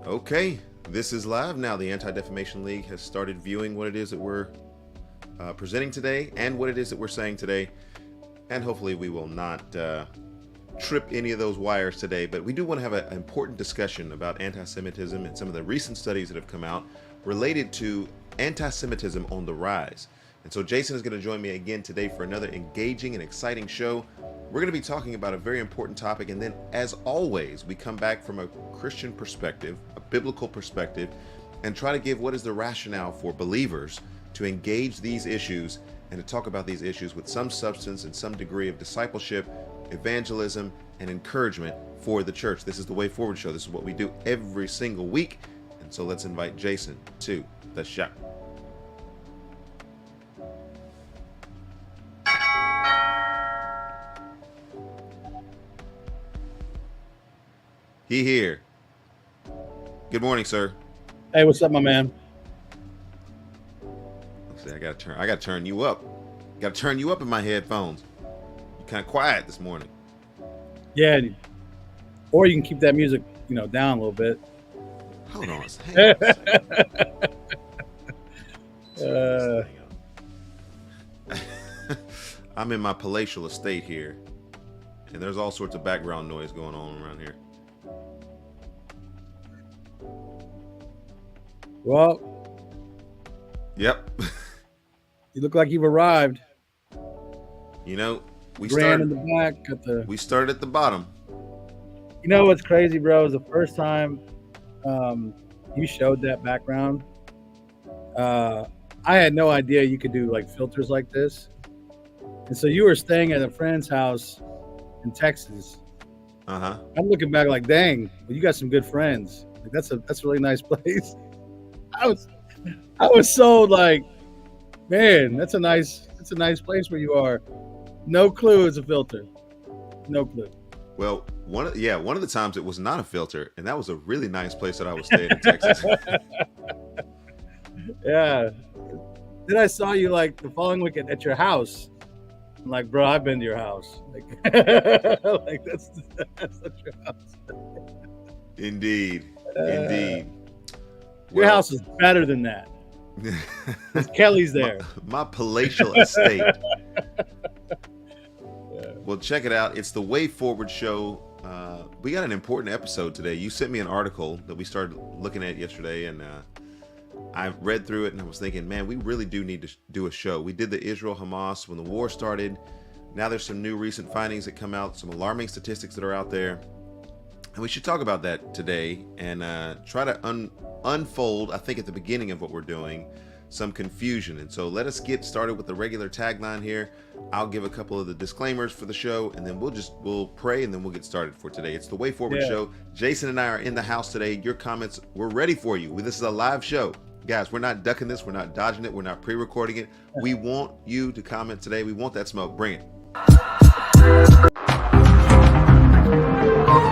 Okay, this is live now. The Anti-Defamation League has started viewing what it is that we're presenting today and what it is that we're saying today. And hopefully we will not trip any of those wires today. But we do want to have an important discussion about anti-Semitism and some of the recent studies that have come out related to anti-Semitism on the rise. And so Jason is going to join me again today for another engaging and exciting show. We're going to be talking about a very important topic, and then as always, we come back from a Christian perspective, a biblical perspective, and try to give what is the rationale for believers to engage these issues and to talk about these issues with some substance and some degree of discipleship, evangelism, and encouragement for the church. This is the Way Forward show. This is what we do every single week. And so let's invite Jason to the show. He here. Good morning, sir. Hey, what's up, my man? Let's see, I gotta turn you up. Gotta turn you up in my headphones. You're kind of quiet this morning. Yeah, or you can keep that music, down a little bit. Hold on. Hang on. I'm in my palatial estate here, and there's all sorts of background noise going on around here. Well, yep. You look like you've arrived. We Grand started in the back. We started at the bottom. You know what's crazy, bro? Is the first time you showed that background. I had no idea you could do like filters like this, and so you were staying at a friend's house in Texas. I'm looking back like, dang, well, you got some good friends. Like that's a really nice place. I was so like, man, that's a nice place where you are. No clue it's a filter. No clue. Well, one of the times it was not a filter, and that was a really nice place that I was staying in Texas. Yeah. Then I saw you like the following weekend at your house. I'm like, bro, I've been to your house. Like, like that's your house. Indeed. Your house is better than that. Kelly's there. My palatial estate. Well, check it out. It's the Way Forward show. We got an important episode today. You sent me an article that we started looking at yesterday, and I read through it, and I was thinking, man, we really do need to do a show. We did the Israel-Hamas when the war started. Now there's some new recent findings that come out, some alarming statistics that are out there. And we should talk about that today and try to unfold, I think at the beginning of what we're doing, some confusion. And so let us get started with the regular tagline here. I'll give a couple of the disclaimers for the show, and then we'll pray, and then we'll get started for today. It's the Way Forward show. Jason and I are in the house today. Your comments, we're ready for you. This is a live show. Guys, we're not ducking this. We're not dodging it. We're not pre-recording it. We want you to comment today. We want that smoke. Bring it.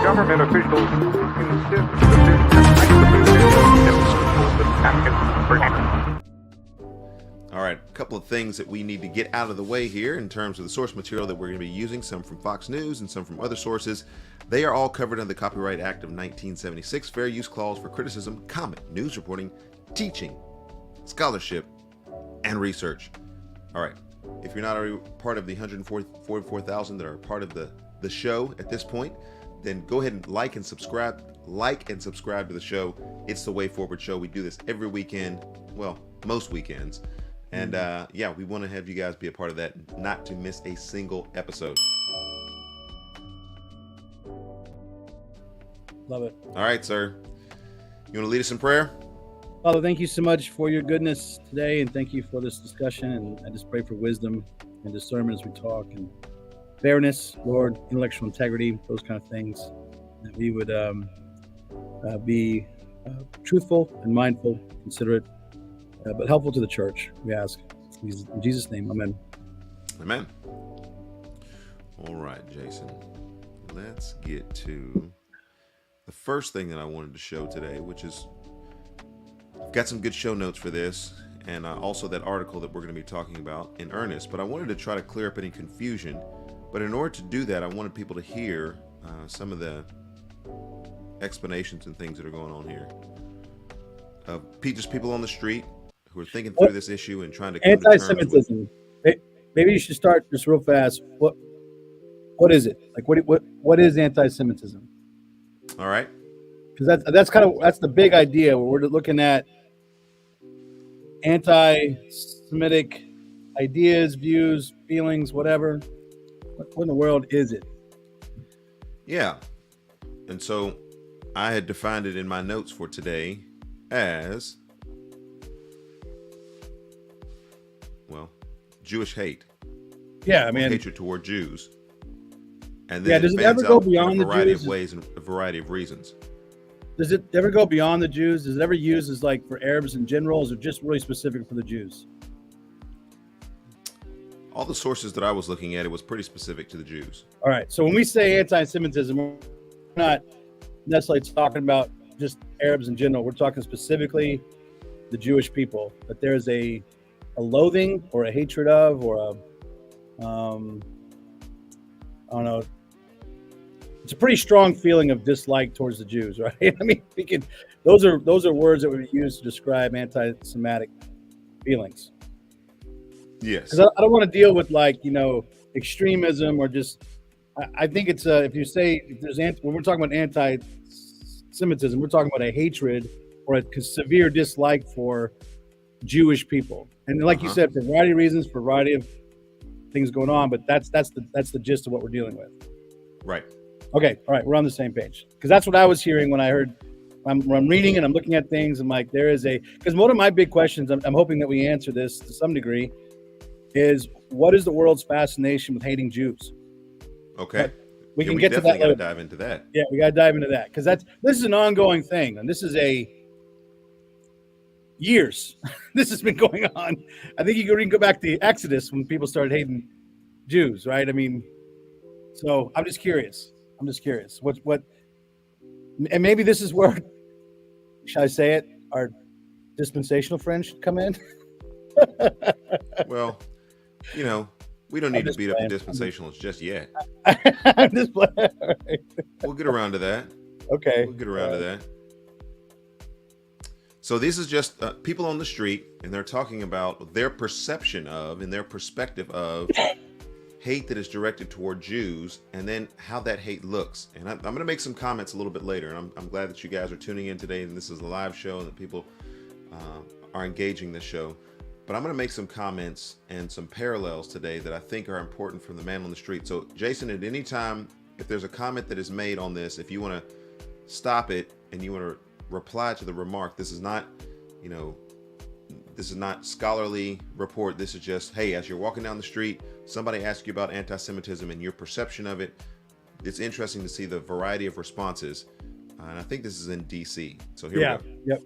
Government officials insist that All right, a couple of things that we need to get out of the way here in terms of the source material that we're going to be using, some from Fox News and some from other sources. They are all covered under the Copyright Act of 1976, Fair Use Clause for criticism, comment, news reporting, teaching, scholarship, and research. All right, if you're not already part of the 144,000 that are part of the show at this point, then go ahead and like and subscribe to the show. It's the Way Forward show. We do this every weekend, well, most weekends. And we want to have you guys be a part of that, not to miss a single episode. Love it. All right, sir. You want to lead us in prayer? Father, thank you so much for your goodness today, and thank you for this discussion. And I just pray for wisdom and discernment as we talk, and fairness, Lord, intellectual integrity, those kind of things, that we would be truthful and mindful, considerate, but helpful to the church, we ask. In Jesus' name, amen. Amen. All right, Jason. Let's get to the first thing that I wanted to show today, which is, I've got some good show notes for this, and also that article that we're going to be talking about in earnest. But I wanted to try to clear up any confusion. But in order to do that, I wanted people to hear some of the explanations and things that are going on here. Just people on the street who are thinking through this issue and trying to come to terms with. Anti-Semitism. Maybe you should start just real fast. What is it? Like what is anti-Semitism? All right. Because that's the big idea where we're looking at anti-Semitic ideas, views, feelings, whatever. What in the world is it? Yeah. And so I had defined it in my notes for today as, well, Jewish hate. Yeah, I mean, hatred toward Jews. And then does it ever go beyond in a variety the Jews? of ways and a variety of reasons. Does it ever go beyond the Jews? Is it ever used as like for Arabs in general, or is it just really specific for the Jews? All the sources that I was looking at, it was pretty specific to the Jews. All right. So when we say anti-Semitism, we're not necessarily talking about just Arabs in general. We're talking specifically the Jewish people. That there's a loathing or a hatred of, or I don't know. It's a pretty strong feeling of dislike towards the Jews, right? I mean, those are words that we use to describe anti-Semitic feelings. Yes. Because I don't want to deal with extremism or just. I think it's if when we're talking about anti-Semitism, we're talking about a hatred or a severe dislike for Jewish people, and like you said, for a variety of reasons, for a variety of things going on. But that's the gist of what we're dealing with. Right. Okay. All right. We're on the same page, because that's what I was hearing when I heard. I'm reading and I'm looking at things. I'm like, because one of my big questions, I'm hoping that we answer this to some degree, is what is the world's fascination with hating Jews? Okay. We can get to that later. Dive into that. Yeah, we got to dive into that, because this is an ongoing thing, and this is years. This has been going on. I think you can go back to Exodus when people started hating Jews, right? I mean, so I'm just curious. What, and maybe this is where, shall I say it, our dispensational friends should come in. Well, we don't need to beat up the dispensationalists just yet. I'm just playing. Right. We'll get around to that. Okay. We'll get around to that. So this is just people on the street, and they're talking about their perception of and their perspective of hate that is directed toward Jews, and then how that hate looks. And I'm going to make some comments a little bit later, and I'm glad that you guys are tuning in today, and this is a live show, and that people are engaging this show. But I'm going to make some comments and some parallels today that I think are important from the man on the street. So, Jason, at any time, if there's a comment that is made on this, if you want to stop it and you want to reply to the remark, this is not scholarly report. This is just, hey, as you're walking down the street, somebody asks you about anti-Semitism and your perception of it. It's interesting to see the variety of responses. And I think this is in DC. So here we go. Yep.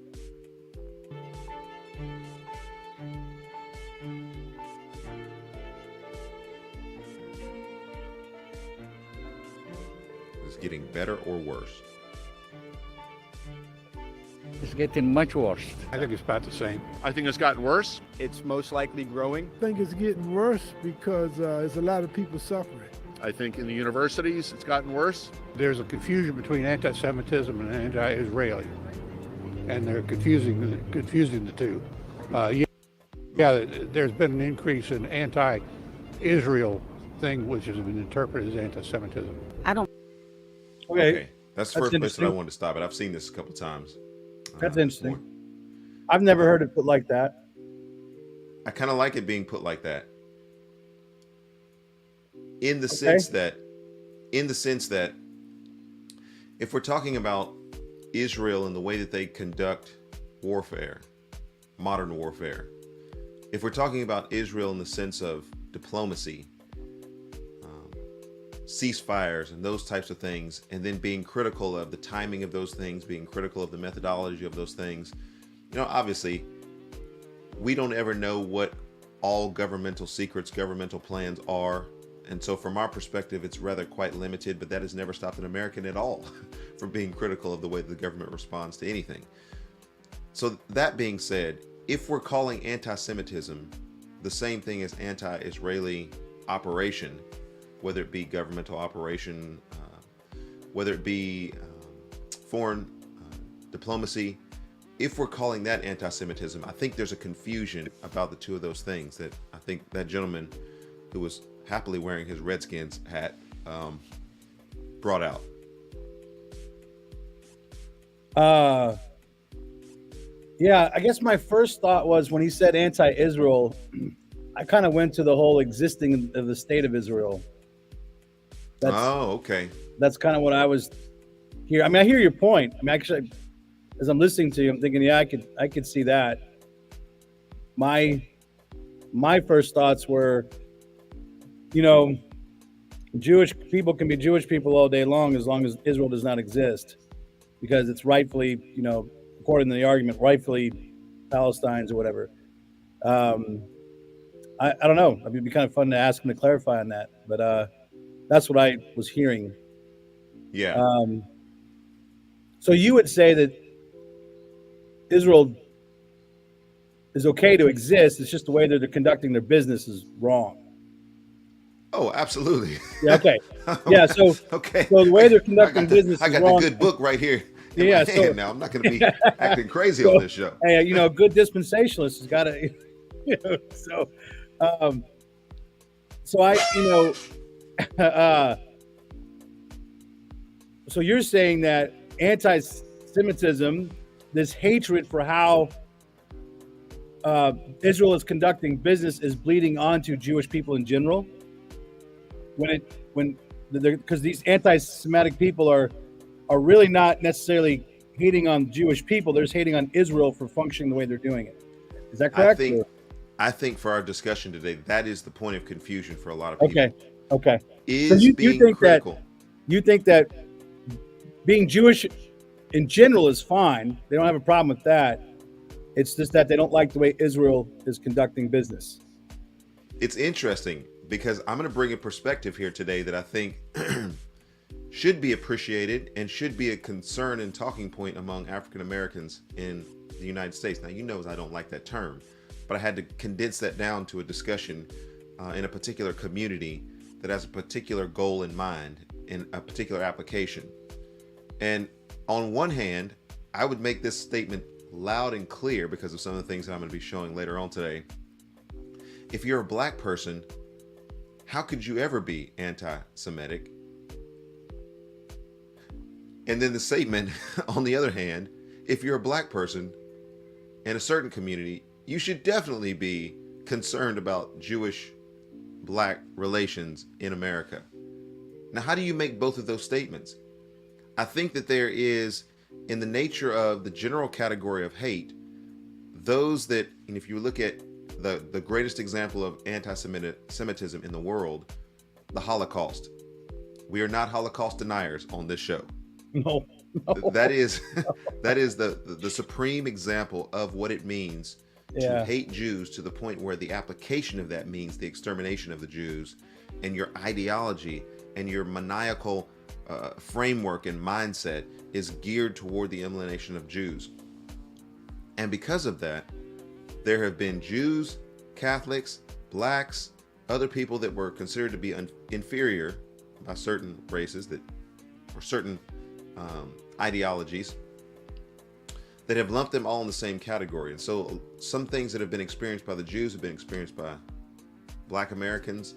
Getting better or worse? It's getting much worse. I think it's about the same. I think it's gotten worse. It's most likely growing. I think it's getting worse because there's a lot of people suffering. I think in the universities it's gotten worse. There's a confusion between anti-Semitism and anti-Israeli, and they're confusing the two. There's been an increase in anti-Israel thing, which has been interpreted as anti-Semitism. Okay. That's the first place that I wanted to stop it. I've seen this a couple times. That's interesting. I've never heard it put like that. I kind of like it being put like that. In the sense that if we're talking about Israel and the way that they conduct warfare, modern warfare, if we're talking about Israel in the sense of diplomacy, ceasefires and those types of things, and then being critical of the timing of those things, being critical of the methodology of those things, obviously we don't ever know what all governmental secrets, governmental plans are. And so from our perspective, it's rather quite limited, but that has never stopped an American at all from being critical of the way the government responds to anything. So that being said, if we're calling anti-Semitism the same thing as anti-Israeli operation, whether it be governmental operation, whether it be foreign diplomacy, if we're calling that anti-Semitism, I think there's a confusion about the two of those things that I think that gentleman who was happily wearing his Redskins hat brought out. Yeah, I guess my first thought was when he said anti-Israel, I kind of went to the whole existing of the state of Israel. Okay. That's kind of what I was here. I mean, I hear your point. I mean, actually, as I'm listening to you, I'm thinking, yeah, I could see that. My first thoughts were, Jewish people can be Jewish people all day long as Israel does not exist, because it's rightfully, according to the argument, rightfully Palestine's or whatever. I don't know. It'd be kind of fun to ask him to clarify on that, but that's what I was hearing. Yeah. So you would say that Israel is okay to exist. It's just the way that they're conducting their business is wrong. Oh, absolutely. Yeah. Okay. Yeah. So okay. So the way they're conducting business I got is wrong. the good book right here in my hand now. I'm not going to be acting crazy on this show. Hey, a good dispensationalist has got to. So you're saying that anti-Semitism, this hatred for how Israel is conducting business, is bleeding onto Jewish people in general. Because these anti-Semitic people are really not necessarily hating on Jewish people; they're just hating on Israel for functioning the way they're doing it. Is that correct? I think for our discussion today, that is the point of confusion for a lot of people. Okay. Is so you think critical. You think that being Jewish in general is fine. They don't have a problem with that. It's just that they don't like the way Israel is conducting business. It's interesting because I'm going to bring a perspective here today that I think should be appreciated and should be a concern and talking point among African Americans in the United States. Now, I don't like that term, but I had to condense that down to a discussion in a particular community that has a particular goal in mind in a particular application. And on one hand, I would make this statement loud and clear because of some of the things that I'm going to be showing later on today. If you're a black person, how could you ever be anti-Semitic? And then the statement, on the other hand, if you're a black person in a certain community, you should definitely be concerned about Jewish-black relations in America. Now, how do you make both of those statements? I think that there is, in the nature of the general category of hate, those that, and if you look at the greatest example of anti-Semitism in the world, the Holocaust. We are not Holocaust deniers on this show. No. That is the supreme example of what it means to hate Jews, to the point where the application of that means the extermination of the Jews, and your ideology and your maniacal framework and mindset is geared toward the elimination of Jews. And because of that, there have been Jews, Catholics, blacks, other people that were considered to be inferior by certain races or certain ideologies that have lumped them all in the same category. And so some things that have been experienced by the Jews have been experienced by Black Americans,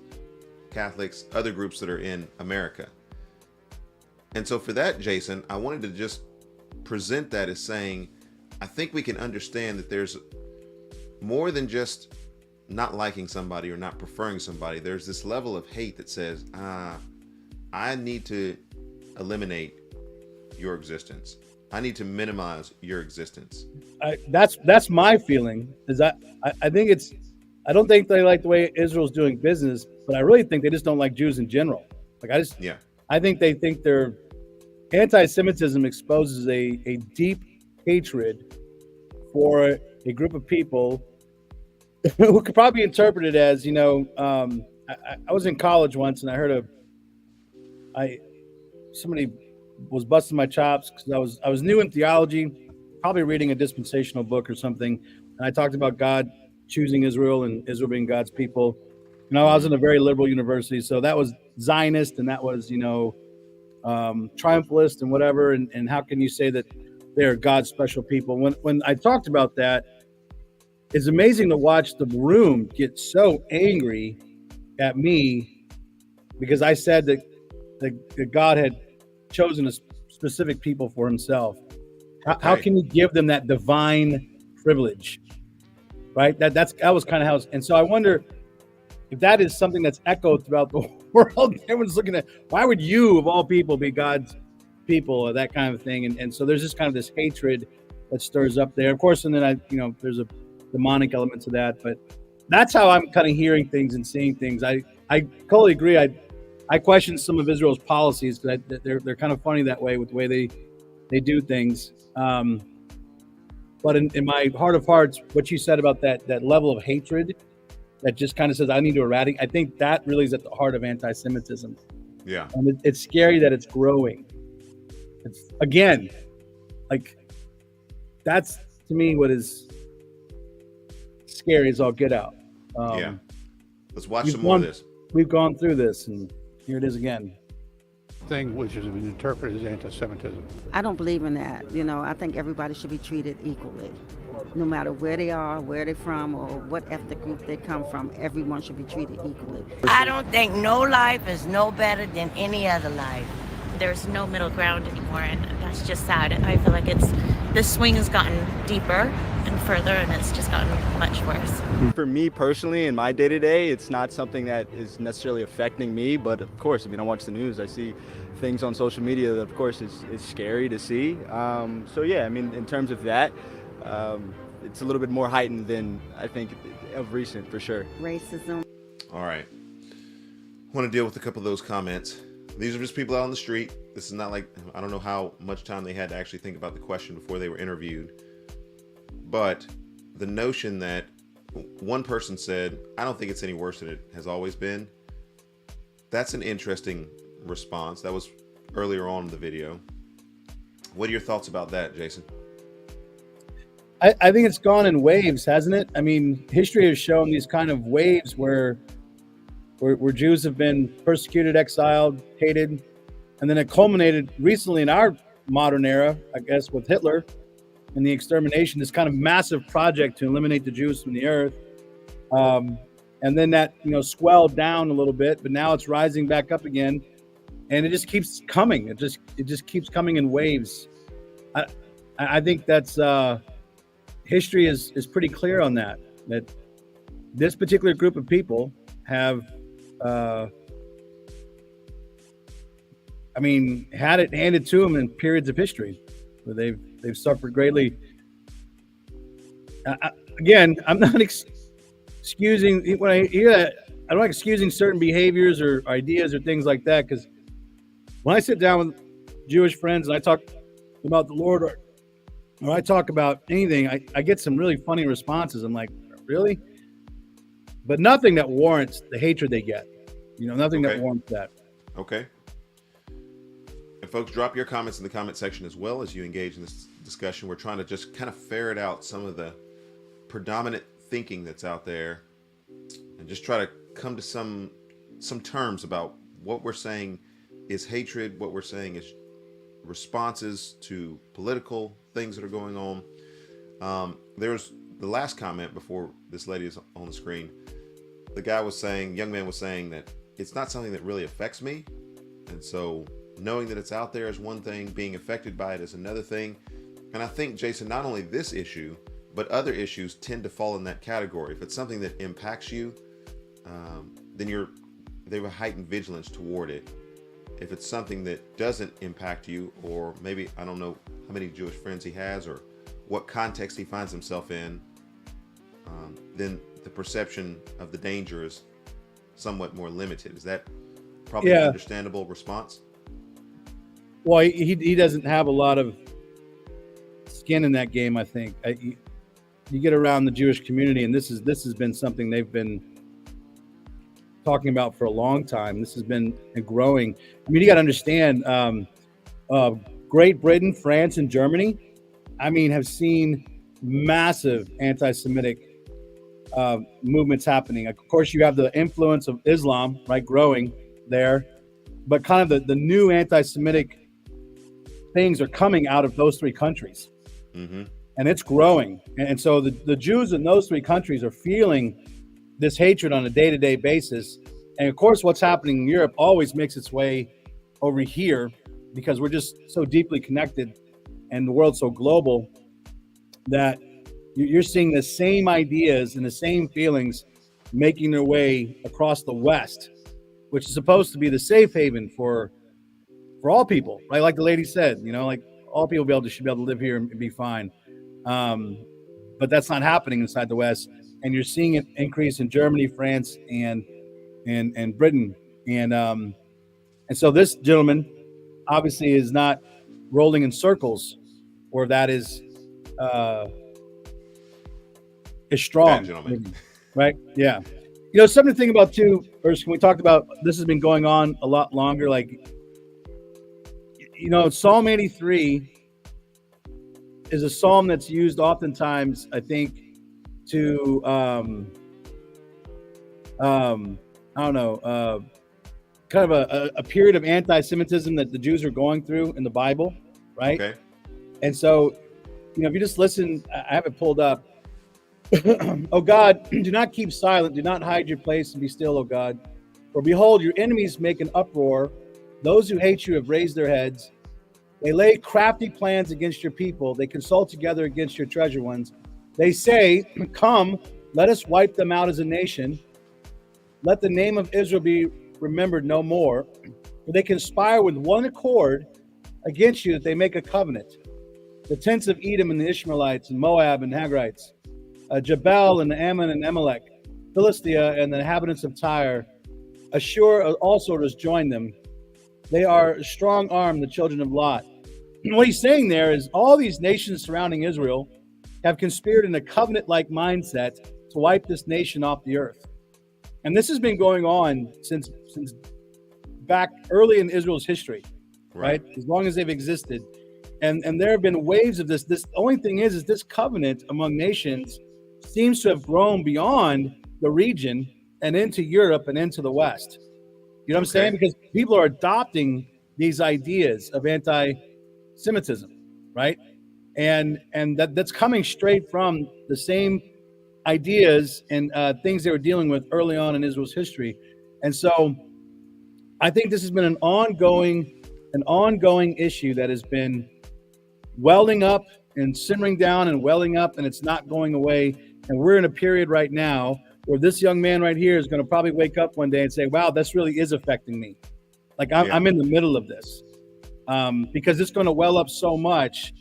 Catholics, other groups that are in America. And so for that, Jason, I wanted to just present that as saying, I think we can understand that there's more than just not liking somebody or not preferring somebody. There's this level of hate that says, I need to eliminate your existence. I need to minimize your existence. That's my feeling. I don't think they like the way Israel's doing business, but I really think they just don't like Jews in general. I think they think their anti-Semitism exposes a deep hatred for a group of people who could probably interpret it as, I was in college once and I heard somebody was busting my chops because I was new in theology, probably reading a dispensational book or something, and I talked about God choosing Israel and Israel being God's people. I was in a very liberal university, so that was Zionist and that was, triumphalist and whatever, and how can you say that they're God's special people? When I talked about that, it's amazing to watch the room get so angry at me because I said that God had chosen a specific people for himself. How can you give them that divine privilege, right? That was kind of how, and so I wonder if that is something that's echoed throughout the world. Everyone's looking at, why would you of all people be God's people, or that kind of thing, and so there's just kind of this hatred that stirs up there, of course, and then there's a demonic element to that, but that's how I'm kind of hearing things and seeing things. I totally agree. I question some of Israel's policies because they're kind of funny that way with the way they do things. But in my heart of hearts, what you said about that level of hatred that just kind of says, I need to eradicate, I think that really is at the heart of anti-Semitism. Yeah. And it's scary that it's growing. It's, again, like, that's to me what is scary as all get out. Yeah. Let's watch some more of this. We've gone through this, and here it is again. Thing which has been interpreted as anti-Semitism. I don't believe in that. I think everybody should be treated equally. No matter where they are, where they're from, or what ethnic group they come from, everyone should be treated equally. I don't think no life is no better than any other life. There's no middle ground anymore, and that's just sad. I feel like the swing has gotten deeper and further, and it's just gotten much worse. For me personally, in my day-to-day, it's not something that is necessarily affecting me, but of course, I watch the news, I see things on social media that of course is scary to see. So yeah, in terms of that, it's a little bit more heightened than I think of recent, for sure. Racism. All right. I want to deal with a couple of those comments. These are just people out on the street. This is not like, I don't know how much time they had to actually think about the question before they were interviewed. But the notion that one person said, I don't think it's any worse than it has always been. That's an interesting response. That was earlier on in the video. What are your thoughts about that, Jason? I think it's gone in waves, hasn't it? History has shown these kind of waves where Jews have been persecuted, exiled, hated, and then it culminated recently in our modern era, I guess, with Hitler and the extermination, this kind of massive project to eliminate the Jews from the earth. And then that, swelled down a little bit, but now it's rising back up again, and it just keeps coming. It just keeps coming in waves. I think that's history is pretty clear on that this particular group of people have had it handed to them in periods of history where they've suffered greatly. Again, I'm not excusing, when I hear that, I'm not excusing certain behaviors or ideas or things like that, because when I sit down with Jewish friends and I talk about the Lord, or I talk about anything, I get some really funny responses. I'm like, really? But nothing that warrants the hatred they get. Nothing that warrants that. Okay. And folks, drop your comments in the comment section as well as you engage in this discussion. We're trying to just kind of ferret out some of the predominant thinking that's out there and just try to come to some terms about what we're saying is hatred, what we're saying is responses to political things that are going on. There's the last comment before this lady is on the screen. The young man was saying that it's not something that really affects me. And so knowing that it's out there is one thing, being affected by it is another thing. And I think, Jason, not only this issue, but other issues tend to fall in that category. If it's something that impacts you, then they have a heightened vigilance toward it. If it's something that doesn't impact you, or maybe, I don't know how many Jewish friends he has or what context he finds himself in, then the perception of the danger is somewhat more limited. Is that probably an understandable response? Well, he doesn't have a lot of skin in that game, I think. You get around the Jewish community, and this has been something they've been talking about for a long time. This has been growing. You got to understand, Great Britain, France, and Germany, have seen massive anti-Semitic movements happening. Of course, you have the influence of Islam, right, growing there. but kind of the new anti-Semitic things are coming out of those three countries. Mm-hmm. And it's growing. And so the Jews in those three countries are feeling this hatred on a day-to-day basis. And of course, what's happening in Europe always makes its way over here because we're just so deeply connected and the world's so global that you're seeing the same ideas and the same feelings making their way across the West, which is supposed to be the safe haven for all people, right? Like the lady said, like all people should be able to live here and be fine. But that's not happening inside the West, and you're seeing it increase in Germany, France, and Britain, and so this gentleman obviously is not rolling in circles, or that is strong, gentleman. Right? Yeah. Something to think about too. First, we talked about this has been going on a lot longer. Like, Psalm 83 is a psalm that's used oftentimes, I think, to kind of a period of anti-Semitism that the Jews are going through in the Bible, right? Okay. And so, if you just listen, I have it pulled up. Oh God, do not keep silent, do not hide your place and be still, oh God. For behold, your enemies make an uproar. Those who hate you have raised their heads. They lay crafty plans against your people. They consult together against your treasure ones. They say, come, let us wipe them out as a nation. Let the name of Israel be remembered no more. For they conspire with one accord against you that they make a covenant. The tents of Edom and the Ishmaelites and Moab and Hagrites, Jabal and Ammon and Amalek, Philistia and the inhabitants of Tyre, Ashur also has joined them. They are strong-armed, the children of Lot. And what he's saying there is all these nations surrounding Israel have conspired in a covenant-like mindset to wipe this nation off the earth. And this has been going on since back early in Israel's history, right? As long as they've existed. And there have been waves of this. The only thing is this covenant among nations seems to have grown beyond the region and into Europe and into the West. You know what I'm saying? Because people are adopting these ideas of anti-Semitism, right? And that's coming straight from the same ideas and things they were dealing with early on in Israel's history. And so I think this has been an ongoing issue that has been welling up and simmering down and welling up, and it's not going away. And we're in a period right now where this young man right here is going to probably wake up one day and say, wow, this really is affecting me. Like I'm in the middle of this because it's going to well up so much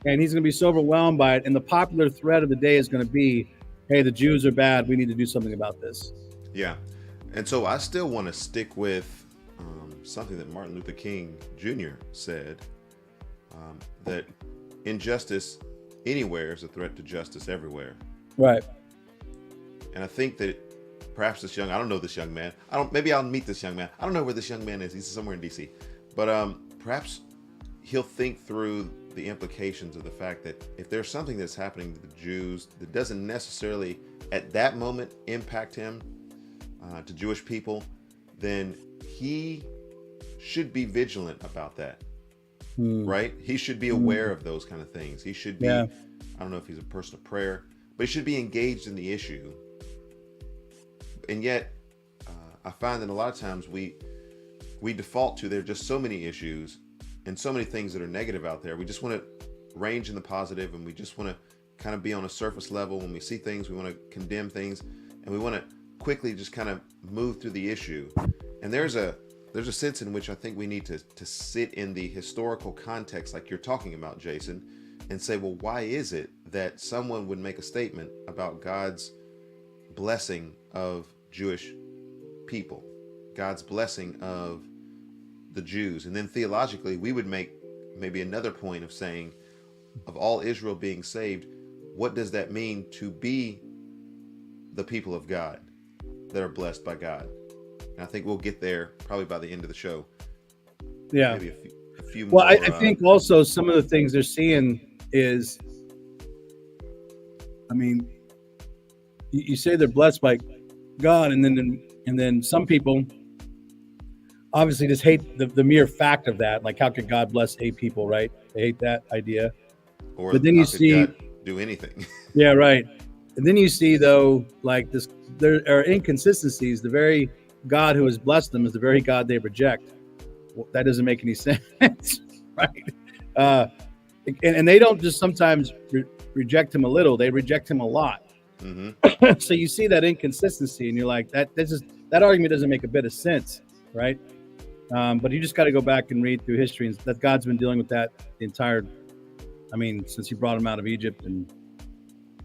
and he's going to be so overwhelmed by it. And the popular thread of the day is going to be, hey, the Jews are bad. We need to do something about this. Yeah. And so I still want to stick with something that Martin Luther King Jr. said, that injustice anywhere is a threat to justice everywhere. Right. And I think that perhaps I don't know this young man. Maybe I'll meet this young man. I don't know where this young man is. He's somewhere in DC. But perhaps he'll think through the implications of the fact that if there's something that's happening to the Jews that doesn't necessarily at that moment impact him, to Jewish people, then he should be vigilant about that. Right? He should be aware of those kind of things. He should be, I don't know if he's a person of prayer, but he should be engaged in the issue. And yet, I find that a lot of times we default to, there are just so many issues and so many things that are negative out there. We just want to range in the positive, and we just want to kind of be on a surface level. When we see things, we want to condemn things, and we want to quickly just kind of move through the issue. And there's a sense in which I think we need to sit in the historical context like you're talking about, Jason, and say, well, why is it that someone would make a statement about God's blessing of Jewish people, God's blessing of the Jews, and then theologically we would make maybe another point of saying, of all Israel being saved, what does that mean to be the people of God that are blessed by God? And I think we'll get there probably by the end of the show. Yeah. Maybe a few well, more. I think also some of the things they're seeing is, I mean, you say they're blessed by God, and then some people obviously just hate the mere fact of that. Like, how could God bless 8 people, right? They hate that idea. Or But then how you could see, God do anything? yeah, right. And then you see, though, like this, there are inconsistencies. The very God who has blessed them is the very God they reject. Well, that doesn't make any sense, right? And they don't just sometimes reject him a little; they reject him a lot. Mm-hmm. So you see that inconsistency, and you're like, that argument doesn't make a bit of sense, right? But you just got to go back and read through history, and that God's been dealing with that the entire, since He brought him out of Egypt, and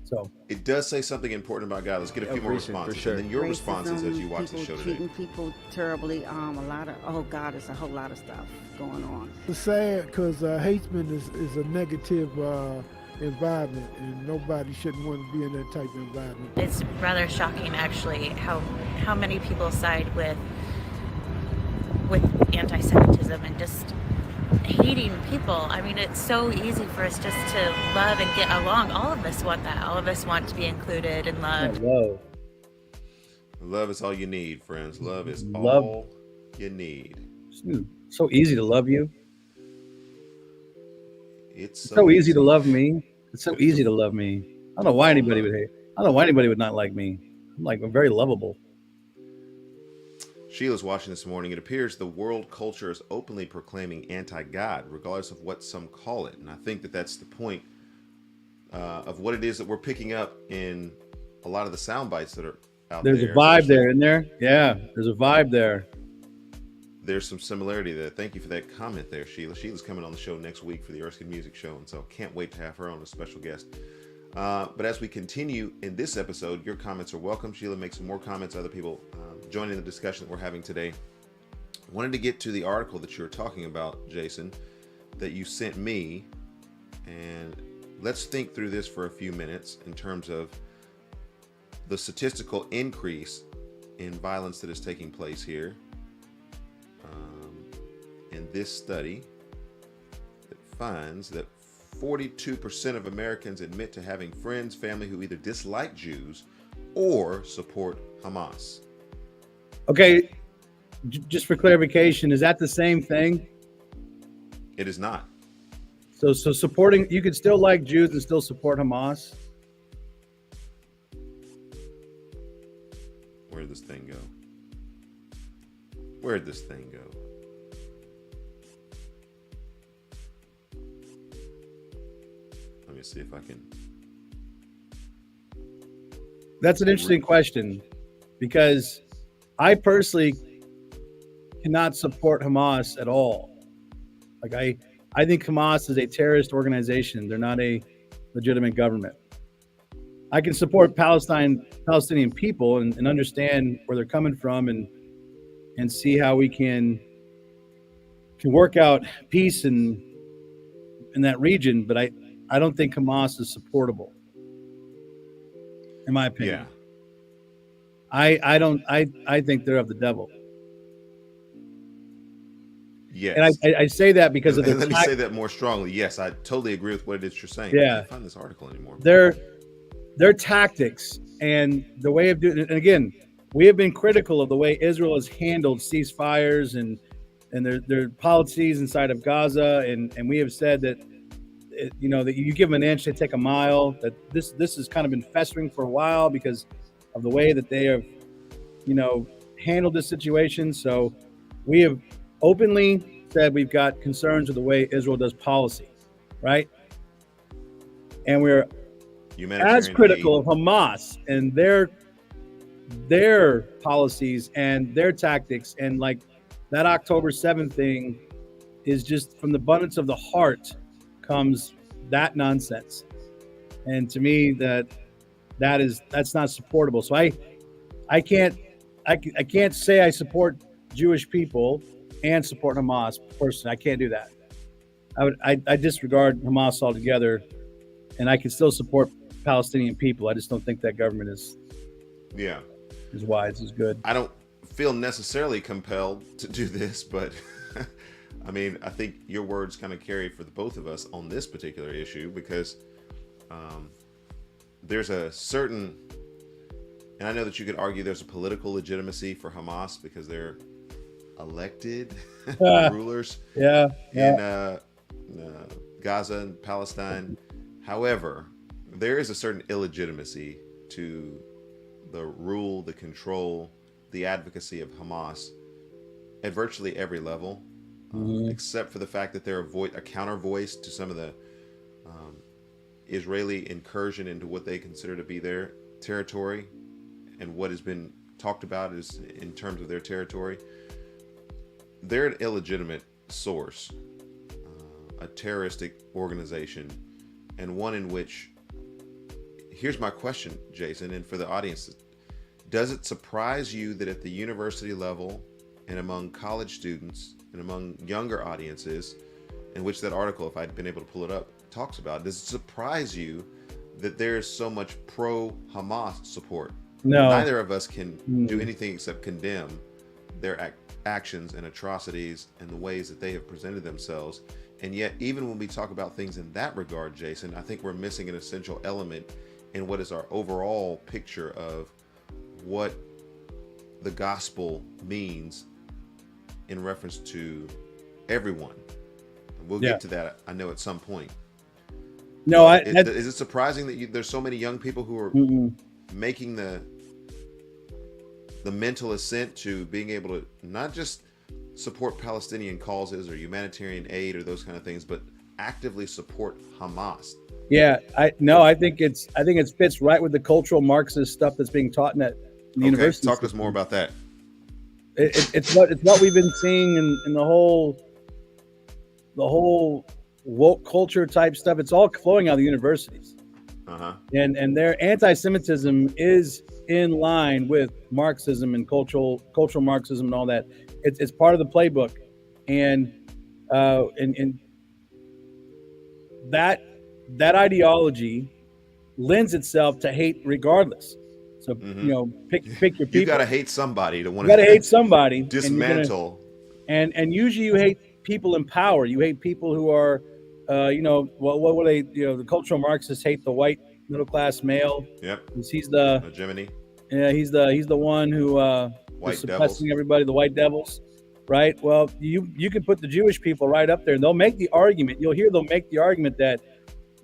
so it does say something important about God. Let's get a few more responses, sure. and then your Racism, responses as you watch the show today. Treating people terribly. A lot of God, it's a whole lot of stuff going on. It's sad because hatred is a negative environment, and nobody shouldn't want to be in that type of environment. It's rather shocking, actually, how many people side with anti-Semitism and just hating people. I mean, it's so easy for us just to love and get along. All of us want that. All of us want to be included and loved. Love is all you need, friends. Love is all you need. So easy to love you. It's so easy to love me. It's so easy to love me. I don't know why anybody would hate. I don't know why anybody would not like me. I'm very lovable. Sheila's watching this morning. It appears the world culture is openly proclaiming anti-God, regardless of what some call it. And I think that that's the point of what it is that we're picking up in a lot of the sound bites that are out there. There's a vibe there, isn't there? Yeah, there's a vibe there. There's some similarity there. Thank you for that comment there, Sheila. Sheila's coming on the show next week for the Erskine Music Show, and so can't wait to have her on as a special guest. But as we continue in this episode, your comments are welcome. Sheila, make some more comments. Other people joining the discussion that we're having today. I wanted to get to the article that you were talking about, Jason, that you sent me. And let's think through this for a few minutes in terms of the statistical increase in violence that is taking place here. In this study that finds that 42% of Americans admit to having friends, family who either dislike Jews or support Hamas. Okay, just for clarification, is that the same thing? It is not. So supporting, you could still like Jews and still support Hamas? Where'd this thing go? Where'd this thing go? Let me see if I can. That's an interesting question, because I personally cannot support Hamas at all. Like I think Hamas is a terrorist organization. They're not a legitimate government. I can support Palestinian people and understand where they're coming from and see how we can work out peace in that region, but I don't think Hamas is supportable, in my opinion. Yeah. I think they're of the devil. Yes. And I say that because of Let me say that more strongly. Yes, I totally agree with what it is you're saying. Yeah. I can't find this article anymore. Their tactics and the way of doing it. And again, we have been critical of the way Israel has handled ceasefires and their policies inside of Gaza. And we have said that, that you give them an inch, they take a mile, that this has kind of been festering for a while because of the way that they have, handled this situation. So we have openly said we've got concerns with the way Israel does policy, right? And we're as critical of Hamas and their policies and their tactics. And like that October 7th thing is just from the abundance of the heart comes that nonsense. And to me, that's not supportable. So I can't say I support Jewish people and support Hamas personally. I can't do that. I disregard Hamas altogether, and I can still support Palestinian people. I just don't think that government is wise, is good. I don't feel necessarily compelled to do this, but I mean, I think your words kind of carry for the both of us on this particular issue, because there's a certain, and I know that you could argue there's a political legitimacy for Hamas because they're elected Ah, rulers yeah, in yeah. Gaza and Palestine. However, there is a certain illegitimacy to the rule, the control, the advocacy of Hamas at virtually every level, except for the fact that they're a counter voice to some of the Israeli incursion into what they consider to be their territory, and what has been talked about is in terms of their territory. They're an illegitimate source, a terroristic organization, and one in which, here's my question, Jason, and for the audience, does it surprise you that at the university level and among college students and among younger audiences, in which that article, if I'd been able to pull it up, talks about, does it surprise you that there's so much pro-Hamas support? No. Neither of us can do anything except condemn their actions and atrocities and the ways that they have presented themselves. And yet, even when we talk about things in that regard, Jason, I think we're missing an essential element in what is our overall picture of what the gospel means in reference to everyone. We'll get to that, I know, at some point. No, is it surprising that there's so many young people who are making the mental assent to being able to not just support Palestinian causes or humanitarian aid or those kind of things, but actively support Hamas? Yeah, I think it fits right with the cultural Marxist stuff that's being taught in the university. Talk to us more about that. It's what we've been seeing in the whole woke culture type stuff. It's all flowing out of the universities. And their anti-Semitism is in line with Marxism and cultural Marxism and all that. It's part of the playbook, and that ideology lends itself to hate regardless. So pick your people. You got to hate somebody to want to hate somebody. Dismantle. And usually you hate people in power. You hate people who are, what will they? The cultural Marxists hate the white middle class male. Yep. He's the hegemony. Yeah, he's the one who is suppressing everybody. The white devils, right? Well, you can put the Jewish people right up there, and they'll make the argument. You'll hear they'll make the argument that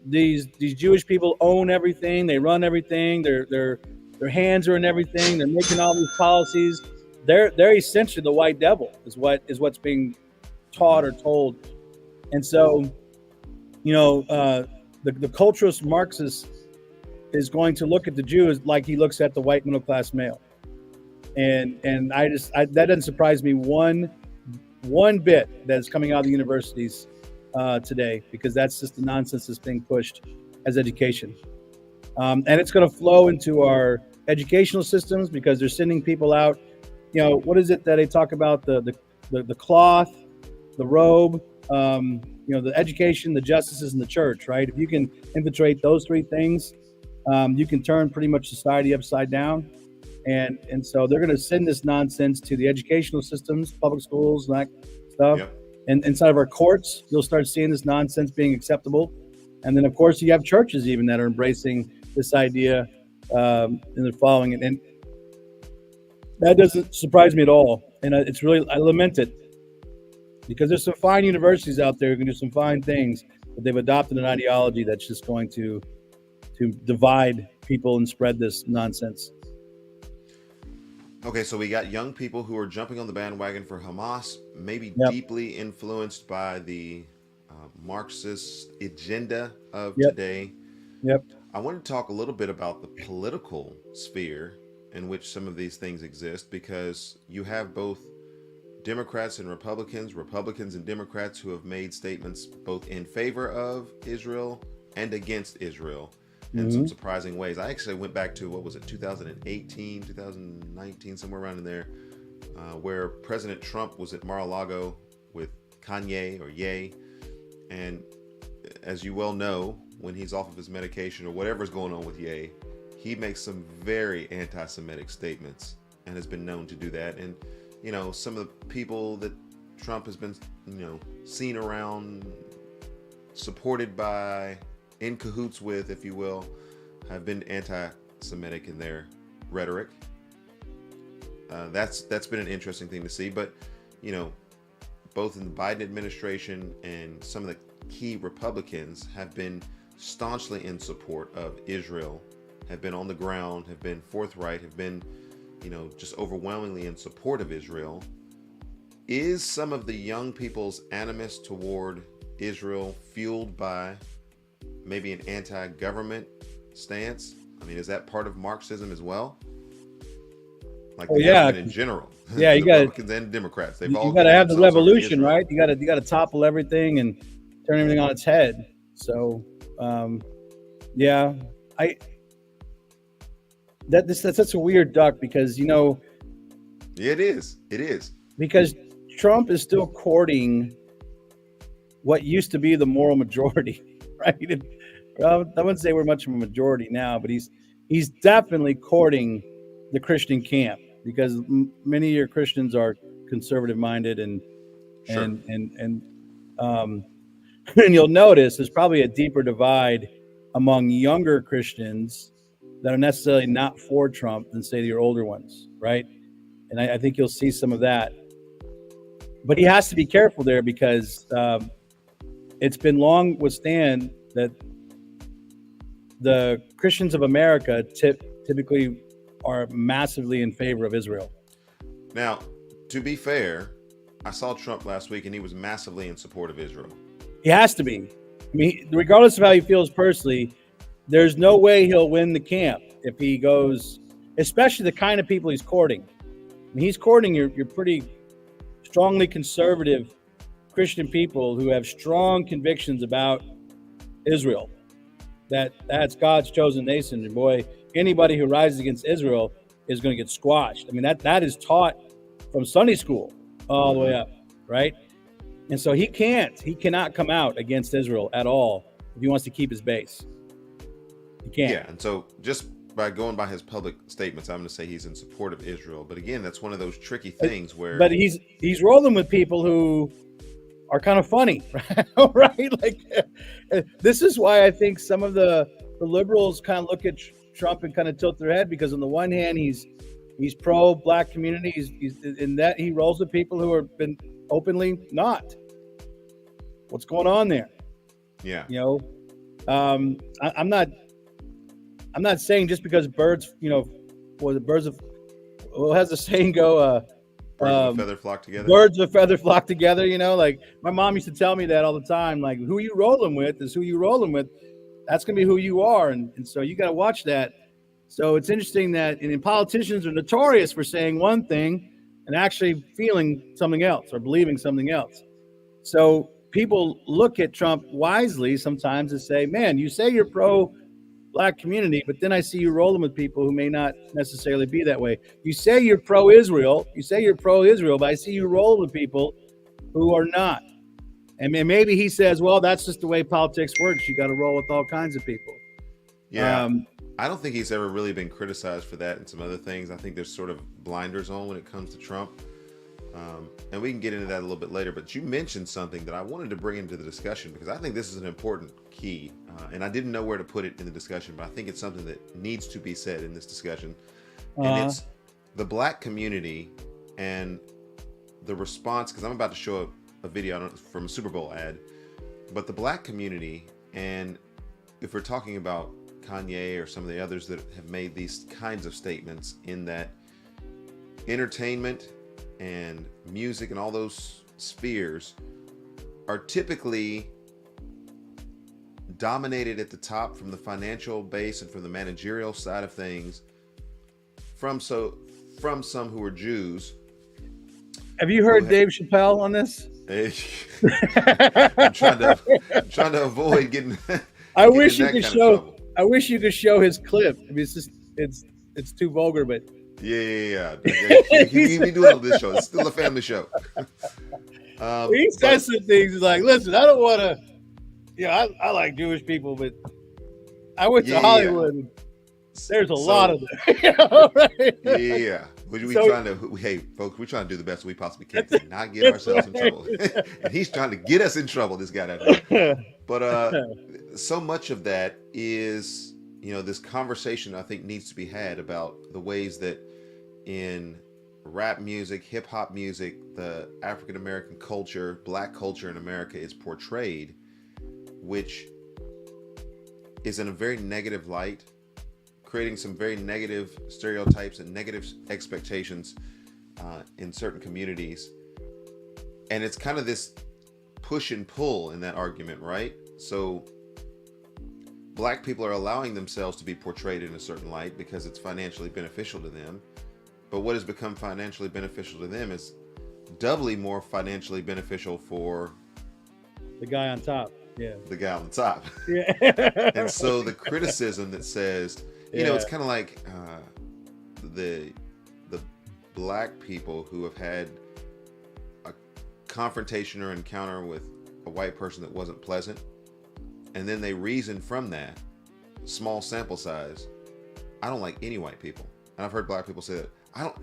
these Jewish people own everything. They run everything. Their hands are in everything. They're making all these policies. They're essentially the white devil is what's being taught or told. And so, the culturalist Marxist is going to look at the Jews like he looks at the white middle class male, and that doesn't surprise me one bit that's coming out of the universities today, because that's just the nonsense that's being pushed as education, and it's going to flow into our educational systems because they're sending people out. What is it that they talk about? The cloth, the robe, the education, the justices, and the church, right? If you can infiltrate those three things, you can turn pretty much society upside down. And so they're going to send this nonsense to the educational systems, public schools, and that stuff. Yep. And inside of our courts, you'll start seeing this nonsense being acceptable. And then, of course, you have churches even that are embracing this idea and they're following it. And that doesn't surprise me at all. And it's really, I lament it, because there's some fine universities out there who can do some fine things, but they've adopted an ideology that's just going to divide people and spread this nonsense. Okay, so we got young people who are jumping on the bandwagon for Hamas, maybe deeply influenced by the Marxist agenda of today. Yep. I want to talk a little bit about the political sphere in which some of these things exist, because you have both Democrats and Republicans and Democrats who have made statements both in favor of Israel and against Israel in some surprising ways. I actually went back to, 2018, 2019, somewhere around in there, where President Trump was at Mar-a-Lago with Kanye or Ye. And as you well know, when he's off of his medication or whatever's going on with Ye, he makes some very anti-Semitic statements and has been known to do that. And, some of the people that Trump has been, seen around, supported by, in cahoots with, if you will, have been anti-Semitic in their rhetoric. That's been an interesting thing to see. But you know, both in the Biden administration and some of the key Republicans have been staunchly in support of Israel, have been on the ground, have been forthright, have been, you know, just overwhelmingly in support of Israel. Is some of the young people's animus toward Israel fueled by maybe an anti-government stance? I mean, is that part of Marxism as well? Like the government in general. Yeah, you got Republicans and Democrats. They've all got to have the themselves over revolution, Israel. right? You got to topple everything and turn everything on its head. So, yeah, that's such a weird duck because, you know, It is. because Trump is still courting what used to be the moral majority, right? I wouldn't say we're much of a majority now, but he's definitely courting the Christian camp because many of your Christians are conservative minded and and you'll notice there's probably a deeper divide among younger Christians that are necessarily not for Trump than say your older ones, right? And I think you'll see some of that. But he has to be careful there because it's been long withstand that the Christians of America typically are massively in favor of Israel. Now, to be fair, I saw Trump last week and he was massively in support of Israel. He has to be. I mean, regardless of how he feels personally, there's no way he'll win the camp if he goes, especially the kind of people he's courting. I mean, he's courting your pretty strongly conservative Christian people who have strong convictions about Israel, that's God's chosen nation. And boy, anybody who rises against Israel is going to get squashed. I mean, that is taught from Sunday school all the way up, right? And so he cannot come out against Israel at all if he wants to keep his base. He can't. Yeah, and so just by going by his public statements, I'm going to say he's in support of Israel. But again, that's one of those tricky things where... But he's rolling with people who are kind of funny, right? Like, this is why I think some of the liberals kind of look at Trump and kind of tilt their head, because on the one hand, he's pro-black community. He's in that he rolls with people who have been openly not. What's going on there? Yeah. You know, I'm not saying just because birds, you know, or the birds of, well, has the saying go, birds of a feather flock together. Birds of a feather flock together. You know, like my mom used to tell me that all the time. Like, who you rolling with is who you rolling with. That's gonna be who you are, and so you got to watch that. So it's interesting that, and politicians are notorious for saying one thing and actually feeling something else or believing something else. So people look at Trump wisely sometimes and say, man, you say you're pro-black community, but then I see you rolling with people who may not necessarily be that way. You say you're pro-Israel, but I see you rolling with people who are not. And maybe he says, well, that's just the way politics works. You got to roll with all kinds of people. Yeah. I don't think he's ever really been criticized for that and some other things. I think there's sort of blinders on when it comes to Trump. And we can get into that a little bit later. But you mentioned something that I wanted to bring into the discussion because I think this is an important key. And I didn't know where to put it in the discussion, but I think it's something that needs to be said in this discussion. And it's the black community and the response, because I'm about to show a video from a Super Bowl ad, but the black community, and if we're talking about Kanye or some of the others that have made these kinds of statements, in that entertainment and music and all those spheres are typically dominated at the top from the financial base and from the managerial side of things from some who are Jews. Have you heard Dave Chappelle on this? I'm trying to avoid getting. I wish you could show his clip. I mean, it's too vulgar, but yeah. We do it on this show. It's still a family show. He says some things. He's like, listen, I don't want to. Yeah, I like Jewish people, but I went to Hollywood. And there's a lot of them. You know, right? Yeah. Hey, folks, we're trying to do the best we possibly can to not get ourselves in trouble. And he's trying to get us in trouble, this guy down here. But so much of that is, you know, this conversation I think needs to be had about the ways that in rap music, hip hop music, the African American culture, black culture in America is portrayed, which is in a very negative light, creating some very negative stereotypes and negative expectations in certain communities. And it's kind of this push and pull in that argument, right? So black people are allowing themselves to be portrayed in a certain light because it's financially beneficial to them. But what has become financially beneficial to them is doubly more financially beneficial for the guy on top. Yeah. The guy on top. Yeah. And so the criticism that says, you know, it's kind of like the black people who have had a confrontation or encounter with a white person that wasn't pleasant, and then they reason from that, small sample size, I don't like any white people. And I've heard black people say that,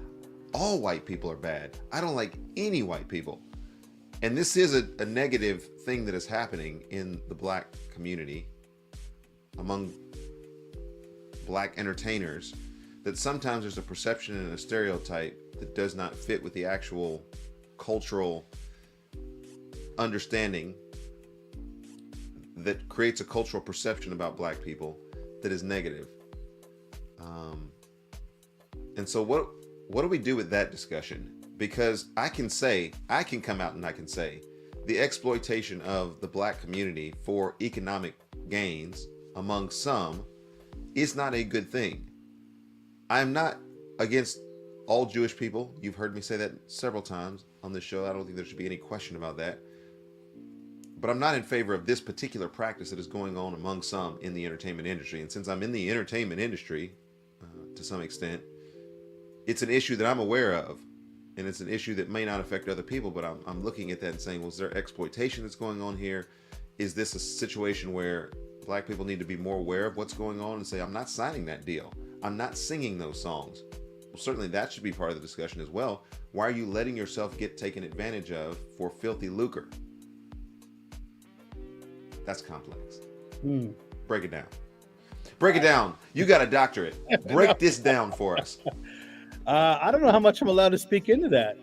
all white people are bad. I don't like any white people. And this is a negative thing that is happening in the black community, among black entertainers, that sometimes there's a perception and a stereotype that does not fit with the actual cultural understanding, that creates a cultural perception about black people that is negative. And so what do we do with that discussion? Because I can come out and I can say the exploitation of the black community for economic gains among some is not a good thing. I'm not against all Jewish people. You've heard me say that several times on this show. I don't think there should be any question about that. But I'm not in favor of this particular practice that is going on among some in the entertainment industry. And since I'm in the entertainment industry, to some extent, it's an issue that I'm aware of. And it's an issue that may not affect other people, but I'm looking at that and saying, well, is there exploitation that's going on here? Is this a situation where black people need to be more aware of what's going on and say, I'm not signing that deal. I'm not singing those songs. Well, certainly that should be part of the discussion as well. Why are you letting yourself get taken advantage of for filthy lucre? That's complex. Break it down. Break it down. You got a doctorate. Break this down for us. I don't know how much I'm allowed to speak into that.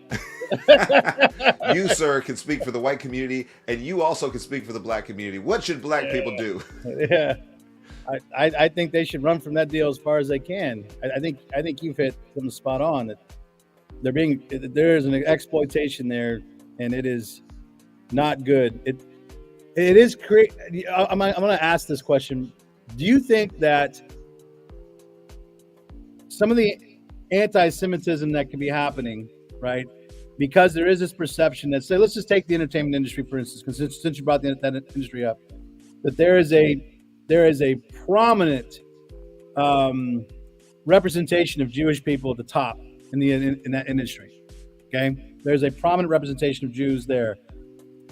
You, sir, can speak for the white community, and you also can speak for the black community. What should black people do? Yeah, I think they should run from that deal as far as they can. I think you've hit something spot on. That there is an exploitation there, and it is not good. It is create. I'm going to ask this question: do you think that some of the anti-Semitism that can be happening, right? Because there is this perception that, say, let's just take the entertainment industry, for instance, because since you brought that industry up, that there is a prominent representation of Jewish people at the top in that industry. Okay, there's a prominent representation of Jews there,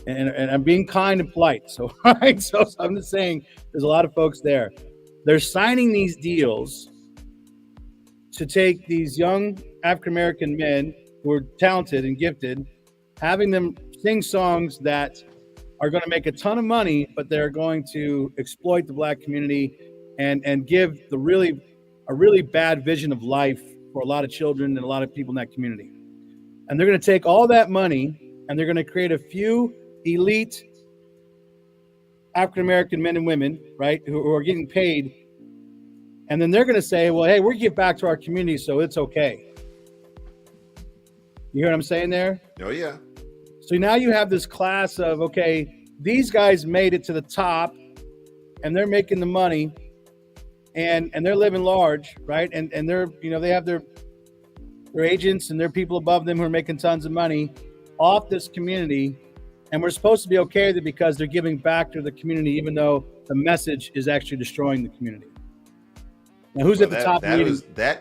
and I'm being kind and polite. So, right, so I'm just saying, there's a lot of folks there. They're signing these deals to take these young African-American men who are talented and gifted, having them sing songs that are going to make a ton of money, but they're going to exploit the black community and give a really bad vision of life for a lot of children and a lot of people in that community. And they're going to take all that money and they're going to create a few elite African-American men and women, right, who are getting paid. And then they're going to say, well, hey, we give back to our community, so it's okay. You hear what I'm saying there? Oh, yeah. So now you have this class of, okay, these guys made it to the top and they're making the money and they're living large, right? And they're, they have their agents and their people above them who are making tons of money off this community. And we're supposed to be okay with it because they're giving back to the community, even though the message is actually destroying the community. Now, who's at the top? That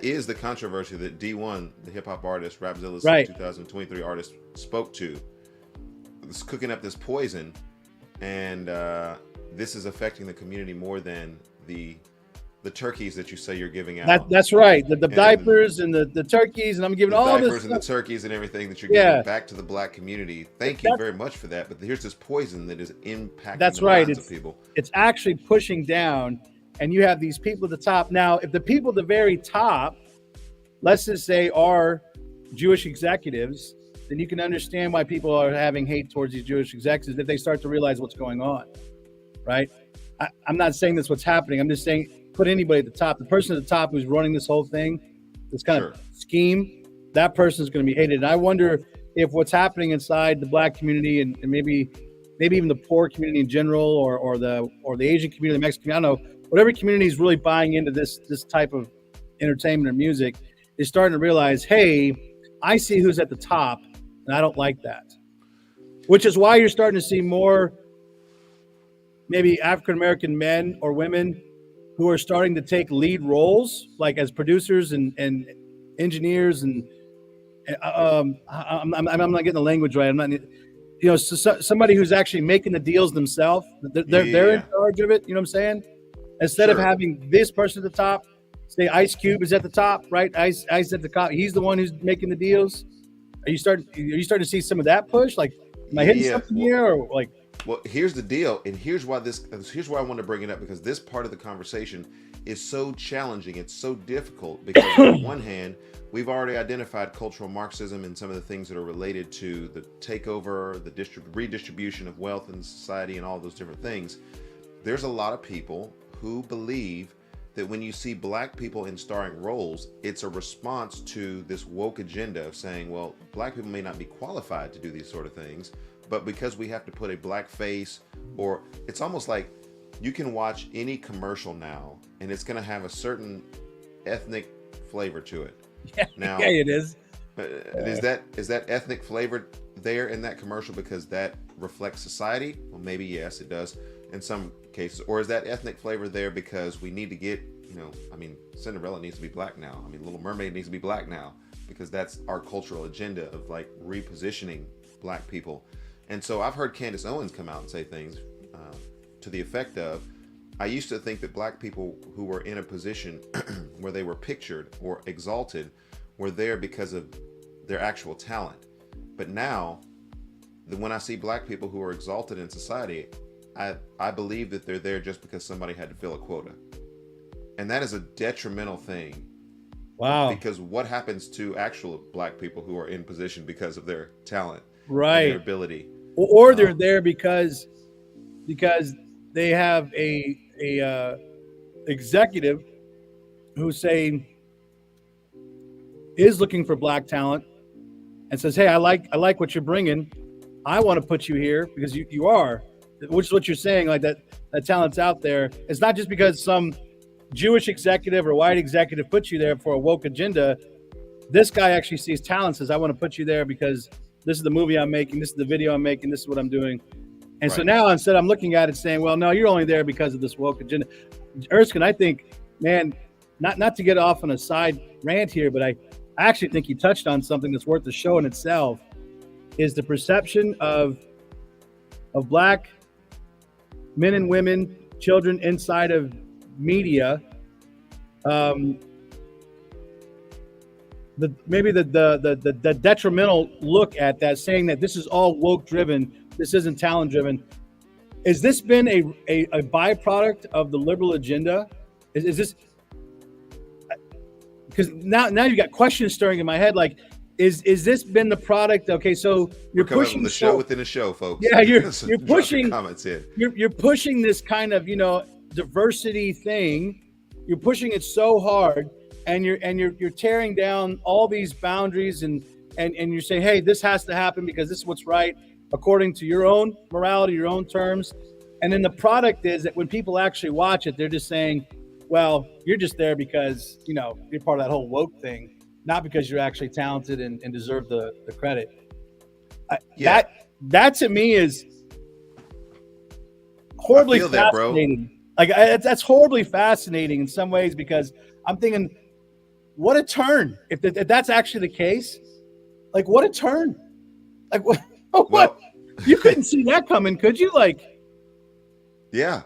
is the controversy that D1, the hip hop artist, Rapzilla's 2023 artist, spoke to. It's cooking up this poison, and this is affecting the community more than the turkeys that you say you're giving out. That's right. The diapers and the turkeys, and I'm giving all this diapers and the turkeys and everything that you're giving back to the black community. Thank you very much for that. But here's this poison that is impacting the minds of people. It's actually pushing down. And you have these people at the top. Now, if the people at the very top, let's just say, are Jewish executives, then you can understand why people are having hate towards these Jewish executives if they start to realize what's going on, right? I'm not saying that's what's happening. I'm just saying put anybody at the top. The person at the top who's running this whole thing, this kind of scheme, that person is going to be hated. And I wonder if what's happening inside the Black community and maybe even the poor community in general, or the Asian community, the Mexican community, I don't know, whatever community is really buying into this type of entertainment or music is starting to realize, hey, I see who's at the top, and I don't like that. Which is why you're starting to see more maybe African-American men or women who are starting to take lead roles, like as producers and engineers, and I'm not getting the language right. I'm not, somebody who's actually making the deals themselves. They're in charge of it. You know what I'm saying? Instead of having this person at the top, say Ice Cube is at the top, right? Ice at the top. He's the one who's making the deals. Are you starting to see some of that push? Like, am I hitting something here, or like? Well, here's the deal, and here's why I want to bring it up, because this part of the conversation is so challenging. It's so difficult because on one hand, we've already identified cultural Marxism and some of the things that are related to the takeover, the redistribution of wealth in society, and all those different things. There's a lot of people who believe that when you see Black people in starring roles, it's a response to this woke agenda of saying, well, Black people may not be qualified to do these sort of things, but because we have to put a Black face, or it's almost like you can watch any commercial now and it's going to have a certain ethnic flavor to it. Now, it is. Is that ethnic flavor there in that commercial because that reflects society? Well, maybe yes, it does in some cases. Or is that ethnic flavor there because we need to get, Cinderella needs to be Black now. Little Mermaid needs to be Black now, because that's our cultural agenda of like repositioning Black people. And so I've heard Candace Owens come out and say things to the effect of, I used to think that Black people who were in a position where they were pictured or exalted were there because of their actual talent. But now, when I see Black people who are exalted in society, I believe that they're there just because somebody had to fill a quota. And that is a detrimental thing. Wow. Because what happens to actual Black people who are in position because of their talent, right, and their ability? Or they're there because they have a executive who is looking for Black talent and says, hey, I like what you're bringing. I want to put you here because you are, which is what you're saying, like that talent's out there. It's not just because some Jewish executive or white executive puts you there for a woke agenda. This guy actually sees talent, says, I want to put you there because this is the movie I'm making, this is the video I'm making, this is what I'm doing. And so now instead I'm looking at it saying, well, no, you're only there because of this woke agenda. Erskine, I think, man, not to get off on a side rant here, but I actually think you touched on something that's worth the show in itself, is the perception of Black men and women, children inside of media, the detrimental look at that, saying that this is all woke driven, this isn't talent driven. Has this been a byproduct of the liberal agenda? Is this, because now you got questions stirring in my head, like, is this been the product? Okay, so you're pushing the show within the show, folks. Yeah, you're pushing comments in. You're pushing this kind of diversity thing. You're pushing it so hard, and you're tearing down all these boundaries, and you're saying, hey, this has to happen because this is what's right according to your own morality, your own terms. And then the product is that when people actually watch it, they're just saying, well, you're just there because you're part of that whole woke thing, not because you're actually talented and deserve the credit. That to me is horribly fascinating. That's horribly fascinating in some ways, because I'm thinking, what a turn. If that's actually the case, like, what a turn. Like, what? Well, you couldn't see that coming, could you? Yeah.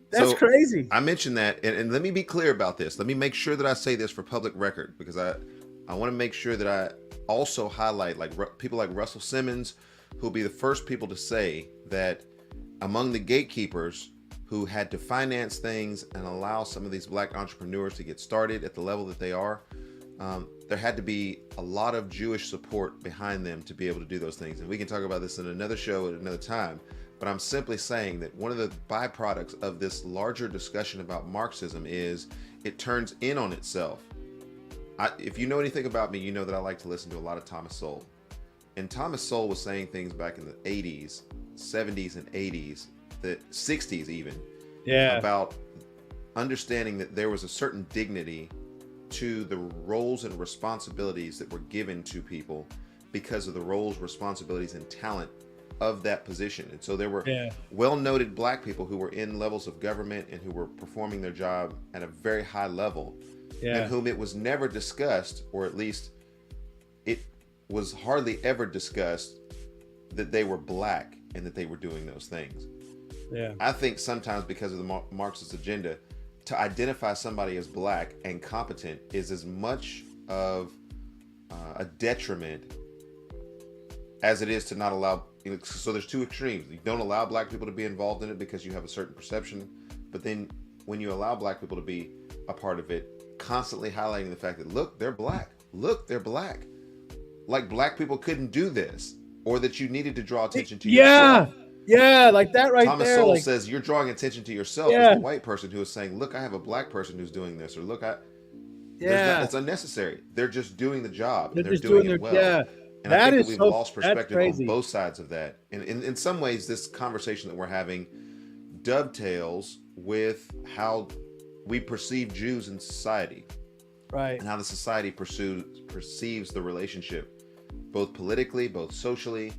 That's crazy. I mentioned that, and let me be clear about this. Let me make sure that I say this for public record, because I want to make sure that I also highlight people like Russell Simmons, who'll be the first people to say that among the gatekeepers who had to finance things and allow some of these Black entrepreneurs to get started at the level that they are, there had to be a lot of Jewish support behind them to be able to do those things. And we can talk about this in another show at another time. But I'm simply saying that one of the byproducts of this larger discussion about Marxism is it turns in on itself. If you know anything about me, you know that I like to listen to a lot of Thomas Sowell. And Thomas Sowell was saying things back in the 80s, 70s and 80s, the 60s even, about understanding that there was a certain dignity to the roles and responsibilities that were given to people because of the roles, responsibilities, and talent of that position. And so there were well-noted black people who were in levels of government and who were performing their job at a very high level, and whom it was never discussed, or at least it was hardly ever discussed, that they were black and that they were doing those things. I think sometimes because of the Marxist agenda, to identify somebody as black and competent is as much of a detriment as it is to not allow. So there's two extremes. You don't allow black people to be involved in it because you have a certain perception, but then when you allow black people to be a part of it, constantly highlighting the fact that, look, they're black. Look, they're black. Like black people couldn't do this, or that you needed to draw attention to yourself. Yeah, like that right Thomas there. Sowell like, says you're drawing attention to yourself as the white person who is saying, look, I have a black person who's doing this, or look, it's unnecessary. They're just doing the job. They're and they're just doing doing it well. their, And I think that we've lost perspective on both sides of that. And in some ways, this conversation that we're having dovetails with how we perceive Jews in society. Right. And how the society perceives the relationship, both politically, both socially,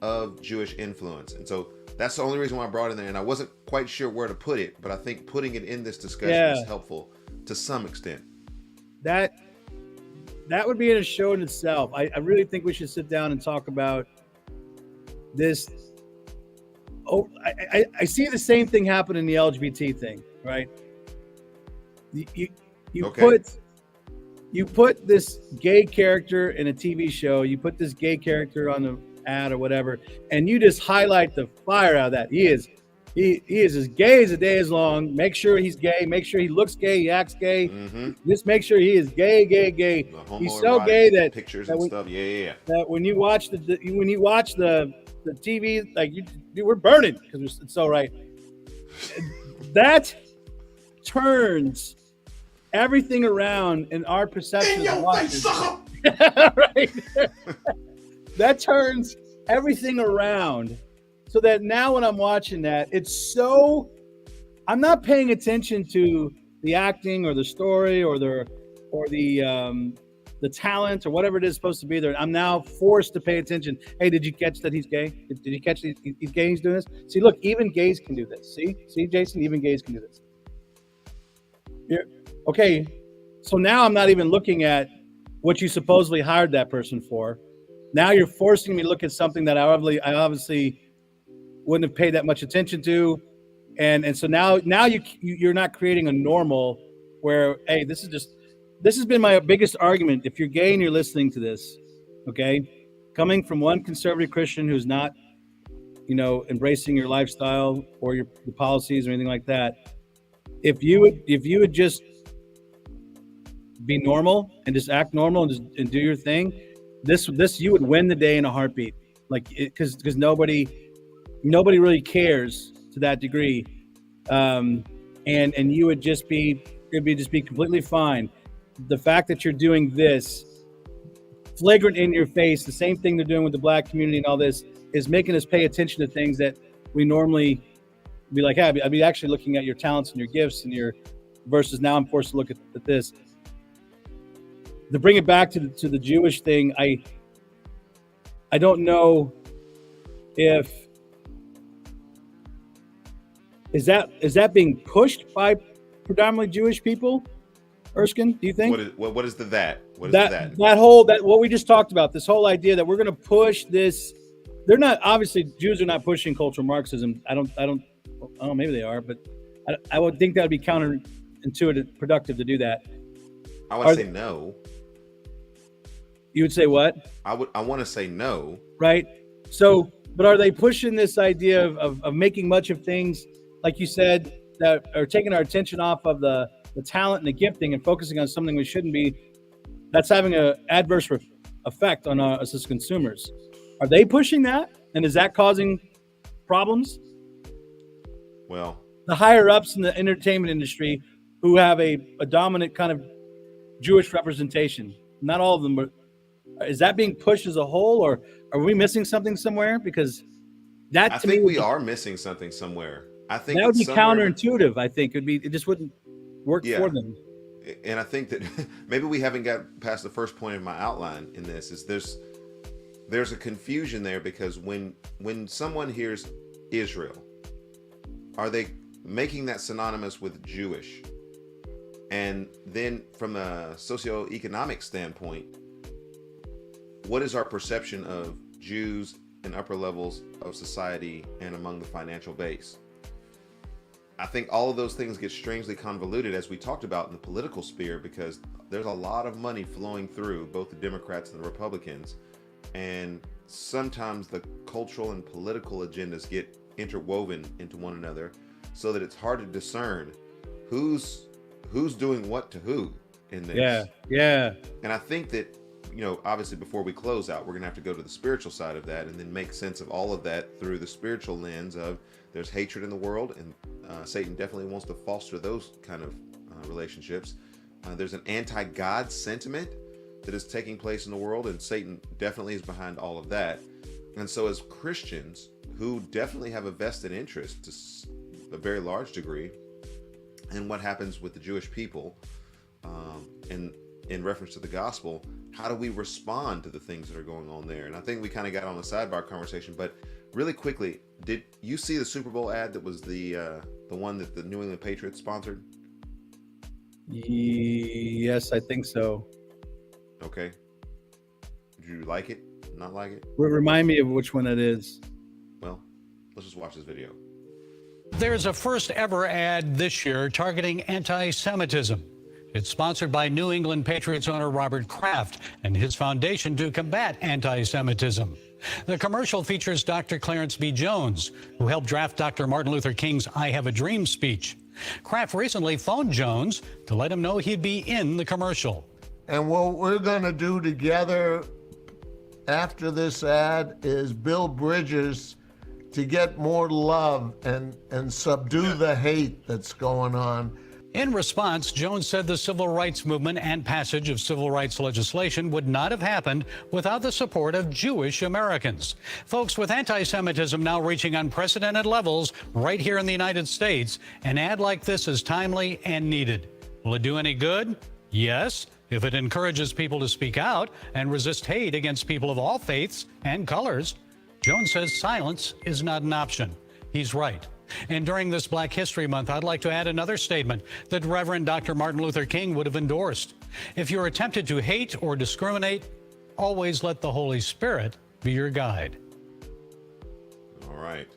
of Jewish influence. And so that's the only reason why I brought it in there. And I wasn't quite sure where to put it, but I think putting it in this discussion is helpful to some extent. That would be in a show in itself. I really think we should sit down and talk about this. I see the same thing happen in the LGBT thing, right? You put this gay character in a TV show, you put this gay character on the ad or whatever, and you just highlight the fire out of that. He is as gay as the day is long. Make sure he's gay. Make sure he looks gay. He acts gay. Mm-hmm. Just make sure he is gay. He's so gay that pictures and stuff. That when you watch the TV, like we're burning because it's so right. That turns everything around in our perception of watching. Right. That turns everything around. So that now when I'm watching that, I'm not paying attention to the acting or the story or the talent or whatever it is supposed to be there. I'm now forced to pay attention. Hey, did you catch that he's gay? Did you catch that he's gay? He's doing this. See, look, even gays can do this. See, Jason, even gays can do this. Okay, so now I'm not even looking at what you supposedly hired that person for. Now you're forcing me to look at something that I obviously wouldn't have paid that much attention to, and so now you're not creating a normal where, hey, this has been my biggest argument. If you're gay and you're listening to this, okay, coming from one conservative Christian who's not, embracing your lifestyle or your policies or anything like that, if you would just be normal and just act normal and do your thing, this you would win the day in a heartbeat, because nobody really cares to that degree, and you would just be completely fine. The fact that you're doing this flagrant in your face, the same thing they're doing with the black community and all this, is making us pay attention to things that we normally be like, hey, I'd be actually looking at your talents and your gifts and your, versus now I'm forced to look at this. To bring it back to the Jewish thing, I don't know if is that being pushed by predominantly Jewish people, Erskine? Do you think? What is the that? What is that? What we just talked about, this whole idea that we're going to push this. They're not, obviously Jews are not pushing cultural Marxism. I don't know, maybe they are, but I would think that would be counterintuitive, productive to do that. I would say no. You would say what? I want to say no. Right. So, but are they pushing this idea of making much of things, like you said, that are taking our attention off of the talent and the gifting and focusing on something we shouldn't be, that's having an adverse effect on us as consumers. Are they pushing that? And is that causing problems? Well, the higher ups in the entertainment industry who have a dominant kind of Jewish representation, not all of them, but is that being pushed as a whole, or are we missing something somewhere? Because that I to think me we are missing something somewhere. I think that would be somewhere, counterintuitive. I think it just wouldn't work for them. And I think that maybe we haven't got past the first point of my outline in this. Is there's a confusion there, because when someone hears Israel, are they making that synonymous with Jewish? And then from a socioeconomic standpoint, what is our perception of Jews in upper levels of society and among the financial base? I think all of those things get strangely convoluted, as we talked about in the political sphere, because there's a lot of money flowing through both the Democrats and the Republicans. And sometimes the cultural and political agendas get interwoven into one another, so that it's hard to discern who's doing what to who in this. Yeah. And I think that, obviously before we close out, we're going to have to go to the spiritual side of that and then make sense of all of that through the spiritual lens of there's hatred in the world, and Satan definitely wants to foster those kind of relationships. There's an anti-God sentiment that is taking place in the world, and Satan definitely is behind all of that. And so as Christians who definitely have a vested interest to a very large degree in what happens with the Jewish people, in reference to the gospel, how do we respond to the things that are going on there? And I think we kind of got on the sidebar conversation, but really quickly, did you see the Super Bowl ad that was the one that the New England Patriots sponsored? Yes, I think so. Okay. Did you like it? Not like it? Remind me of which one it is. Well, let's just watch this video. There's a first ever ad this year targeting anti-Semitism. It's sponsored by New England Patriots owner Robert Kraft and his foundation to combat anti-Semitism. The commercial features Dr. Clarence B. Jones, who helped draft Dr. Martin Luther King's I Have a Dream speech. Kraft recently phoned Jones to let him know he'd be in the commercial. And what we're going to do together after this ad is build bridges to get more love and subdue the hate that's going on. In response, Jones said the civil rights movement and passage of civil rights legislation would not have happened without the support of Jewish Americans. Folks, with anti-Semitism now reaching unprecedented levels right here in the United States, an ad like this is timely and needed. Will it do any good? Yes, if it encourages people to speak out and resist hate against people of all faiths and colors. Jones says silence is not an option. He's right. And during this Black History Month, I'd like to add another statement that Reverend Dr. Martin Luther King would have endorsed. If you're tempted to hate or discriminate, always let the Holy Spirit be your guide. All right.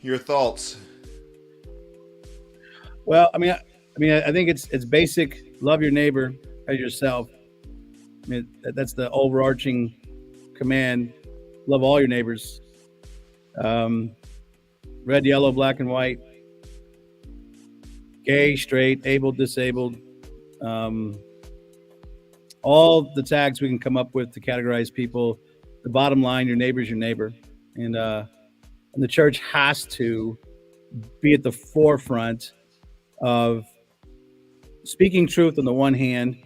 Your thoughts? Well, I think it's basic. Love your neighbor as yourself. I mean, that's the overarching command. Love all your neighbors. Red, yellow, black, and white. Gay, straight, able, disabled. All the tags we can come up with to categorize people. The bottom line, your neighbor's your neighbor. And the church has to be at the forefront of speaking truth on the one hand,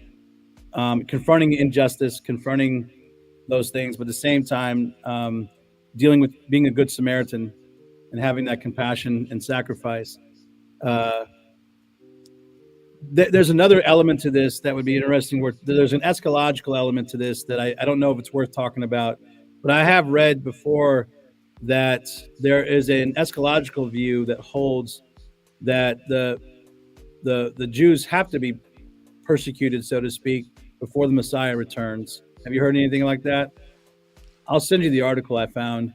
confronting injustice, confronting those things, but at the same time, dealing with being a good Samaritan and having that compassion and sacrifice. There's another element to this that would be interesting, where there's an eschatological element to this that I don't know if it's worth talking about, but I have read before that there is an eschatological view that holds that the Jews have to be persecuted, so to speak, before the Messiah returns. Have you heard anything like that? I'll send you the article I found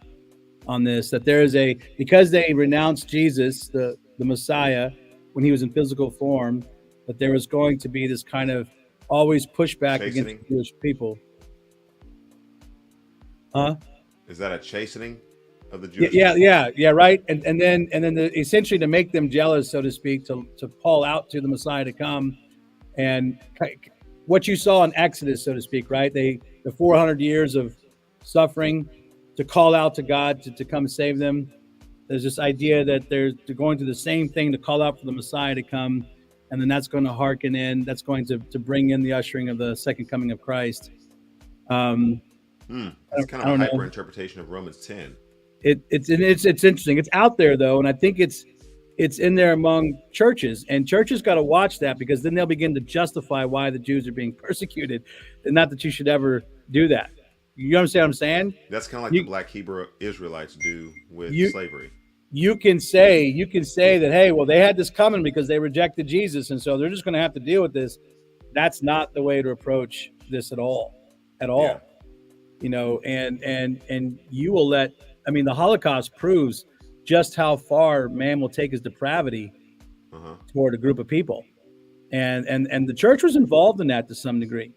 on this, that there is because they renounced Jesus, the Messiah, when he was in physical form, that there was going to be this kind of always pushback against the Jewish people. Huh? Is that a chastening of the Jewish yeah, right. And then essentially to make them jealous, so to speak, to call out to the Messiah to come and what you saw in Exodus, so to speak, right? The 400 years of suffering to call out to God to come save them. There's this idea that they're going through the same thing to call out for the Messiah to come, and then that's going to hearken in. That's going to bring in the ushering of the second coming of Christ. It's kind of a hyper interpretation of Romans 10. It's interesting. It's out there though, and I think it's in there among churches, and churches got to watch that, because then they'll begin to justify why the Jews are being persecuted, and not that you should ever do that. You understand what I'm saying? That's kind of like the Black Hebrew Israelites do with slavery. You can say that, hey, well, they had this coming because they rejected Jesus, and so they're just going to have to deal with this. That's not the way to approach this at all. Yeah. You know, and you will let. I mean, the Holocaust proves just how far man will take his depravity toward a group of people, and the church was involved in that to some degree.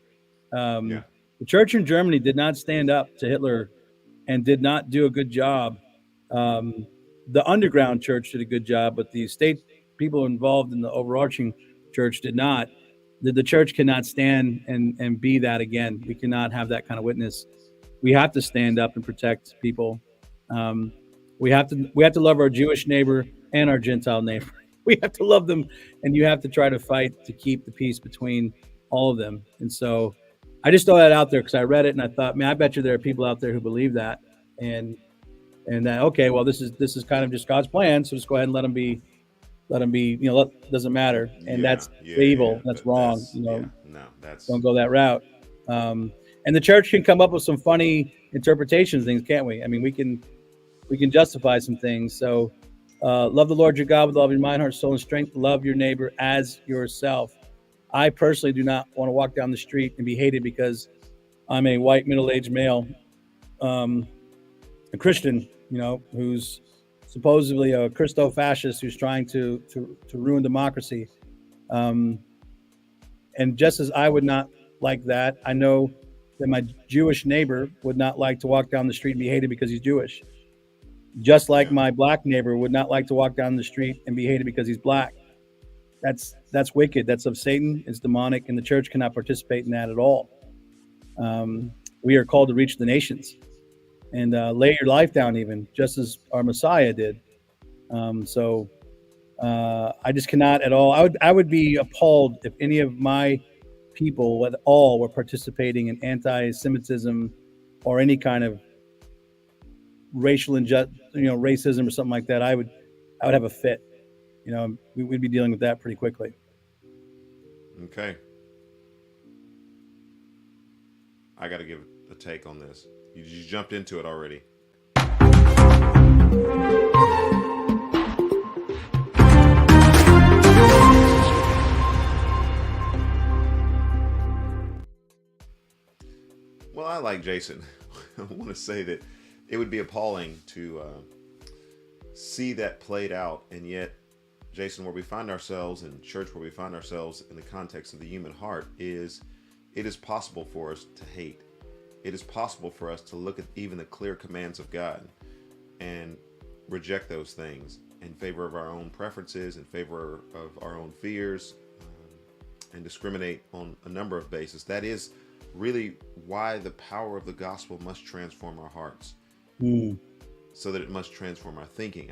The church in Germany did not stand up to Hitler and did not do a good job. The underground church did a good job, but the state people involved in the overarching church did not. The church cannot stand and be that again. We cannot have that kind of witness. We have to stand up and protect people. We have to love our Jewish neighbor and our Gentile neighbor. We have to love them, and you have to try to fight to keep the peace between all of them. And so I just throw that out there because I read it and I thought, man, I bet you there are people out there who believe that, and that, okay, well, this is kind of just God's plan, so just go ahead and let them be, you know, doesn't matter, and that's evil, that's wrong, you know. Don't go that route. And the church can come up with some funny interpretations, things, can't we? I mean, we can justify some things. So love the Lord your God with all of your mind, heart, soul, and strength. Love your neighbor as yourself. I personally do not want to walk down the street and be hated because I'm a white middle-aged male, a Christian, you know, who's supposedly a Christo-fascist who's trying to ruin democracy. And just as I would not like that, I know that my Jewish neighbor would not like to walk down the street and be hated because he's Jewish. Just like my black neighbor would not like to walk down the street and be hated because he's black. That's wicked. That's of Satan. It's demonic, and the church cannot participate in that at all. We are called to reach the nations and lay your life down, even just as our Messiah did. So I just cannot at all. I would be appalled if any of my people at all were participating in anti-Semitism or any kind of racial racism or something like that. I would have a fit. You know, we'd be dealing with that pretty quickly. Okay. I got to give a take on this. You jumped into it already. Well, I like Jason. I want to say that it would be appalling to see that played out, and yet, Jason, where we find ourselves in church, where we find ourselves in the context of the human heart, is it is possible for us to hate. It is possible for us to look at even the clear commands of God and reject those things in favor of our own preferences, in favor of our own fears, and discriminate on a number of bases. That is really why the power of the gospel must transform our hearts, so that it must transform our thinking.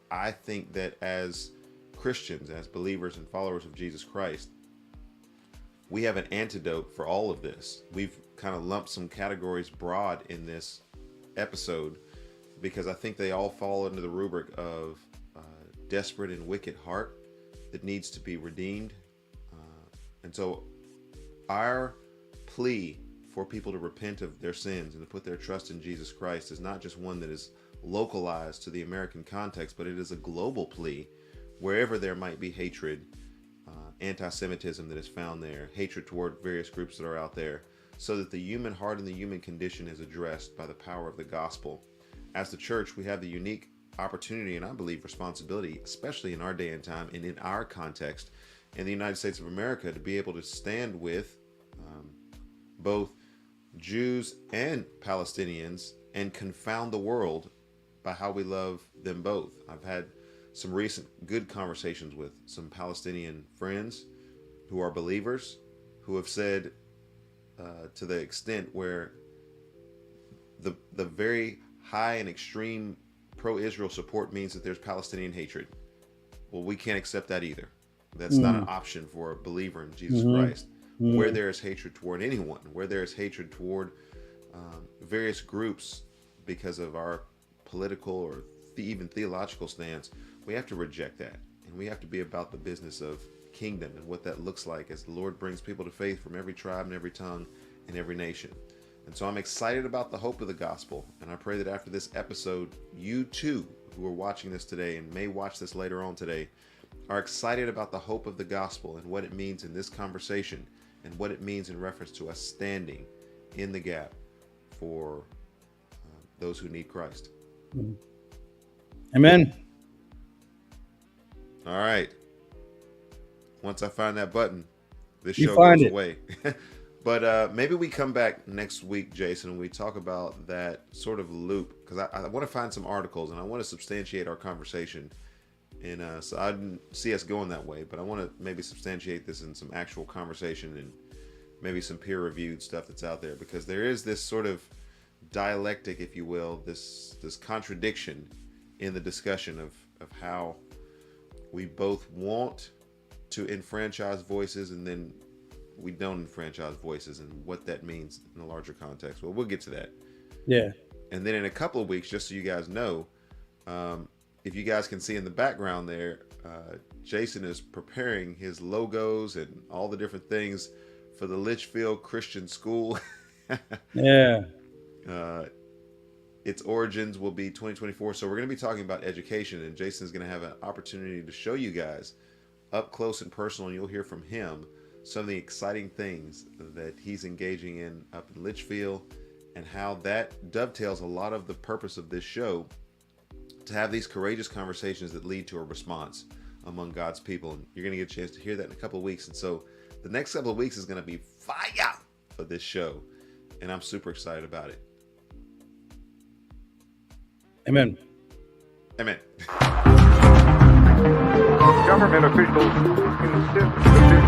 I think that as Christians, as believers and followers of Jesus Christ, we have an antidote for all of this. We've kind of lumped some categories broad in this episode because I think they all fall under the rubric of desperate and wicked heart that needs to be redeemed. And so our plea for people to repent of their sins and to put their trust in Jesus Christ is not just one that is localized to the American context, but it is a global plea wherever there might be hatred, anti-Semitism that is found there, hatred toward various groups that are out there, so that the human heart and the human condition is addressed by the power of the gospel. As the church, we have the unique opportunity and I believe responsibility, especially in our day and time and in our context in the United States of America, to be able to stand with both Jews and Palestinians and confound the world by how we love them both. I've had some recent good conversations with some Palestinian friends who are believers, who have said to the extent where the very high and extreme pro-Israel support means that there's Palestinian hatred. Well, we can't accept that either. That's not an option for a believer in Jesus Christ. Where there is hatred toward anyone, where there is hatred toward various groups because of our political or even theological stance, we have to reject that. And we have to be about the business of kingdom and what that looks like as the Lord brings people to faith from every tribe and every tongue and every nation. And so I'm excited about the hope of the gospel. And I pray that after this episode, you too, who are watching this today and may watch this later on today, are excited about the hope of the gospel and what it means in this conversation and what it means in reference to us standing in the gap for those who need Christ. Amen. All right. Once I find that button, this You show find goes it. away. But maybe we come back next week, Jason, and we talk about that sort of loop, because I want to find some articles and I want to substantiate our conversation. And so I didn't see us going that way, but I want to maybe substantiate this in some actual conversation and maybe some peer-reviewed stuff that's out there, because there is this sort of dialectic, if you will, this contradiction in the discussion of how we both want to enfranchise voices and then we don't enfranchise voices, and what that means in a larger context. Well, we'll get to that. Yeah. And then in a couple of weeks, just so you guys know, if you guys can see in the background there, Jason is preparing his logos and all the different things for the Litchfield Christian School. Yeah. Its origins will be 2024. So we're going to be talking about education, and Jason's going to have an opportunity to show you guys up close and personal, and you'll hear from him some of the exciting things that he's engaging in up in Litchfield, and how that dovetails a lot of the purpose of this show, to have these courageous conversations that lead to a response among God's people. And you're going to get a chance to hear that in a couple of weeks. And so the next couple of weeks is going to be fire for this show, and I'm super excited about it. Amen. Amen. Government officials insist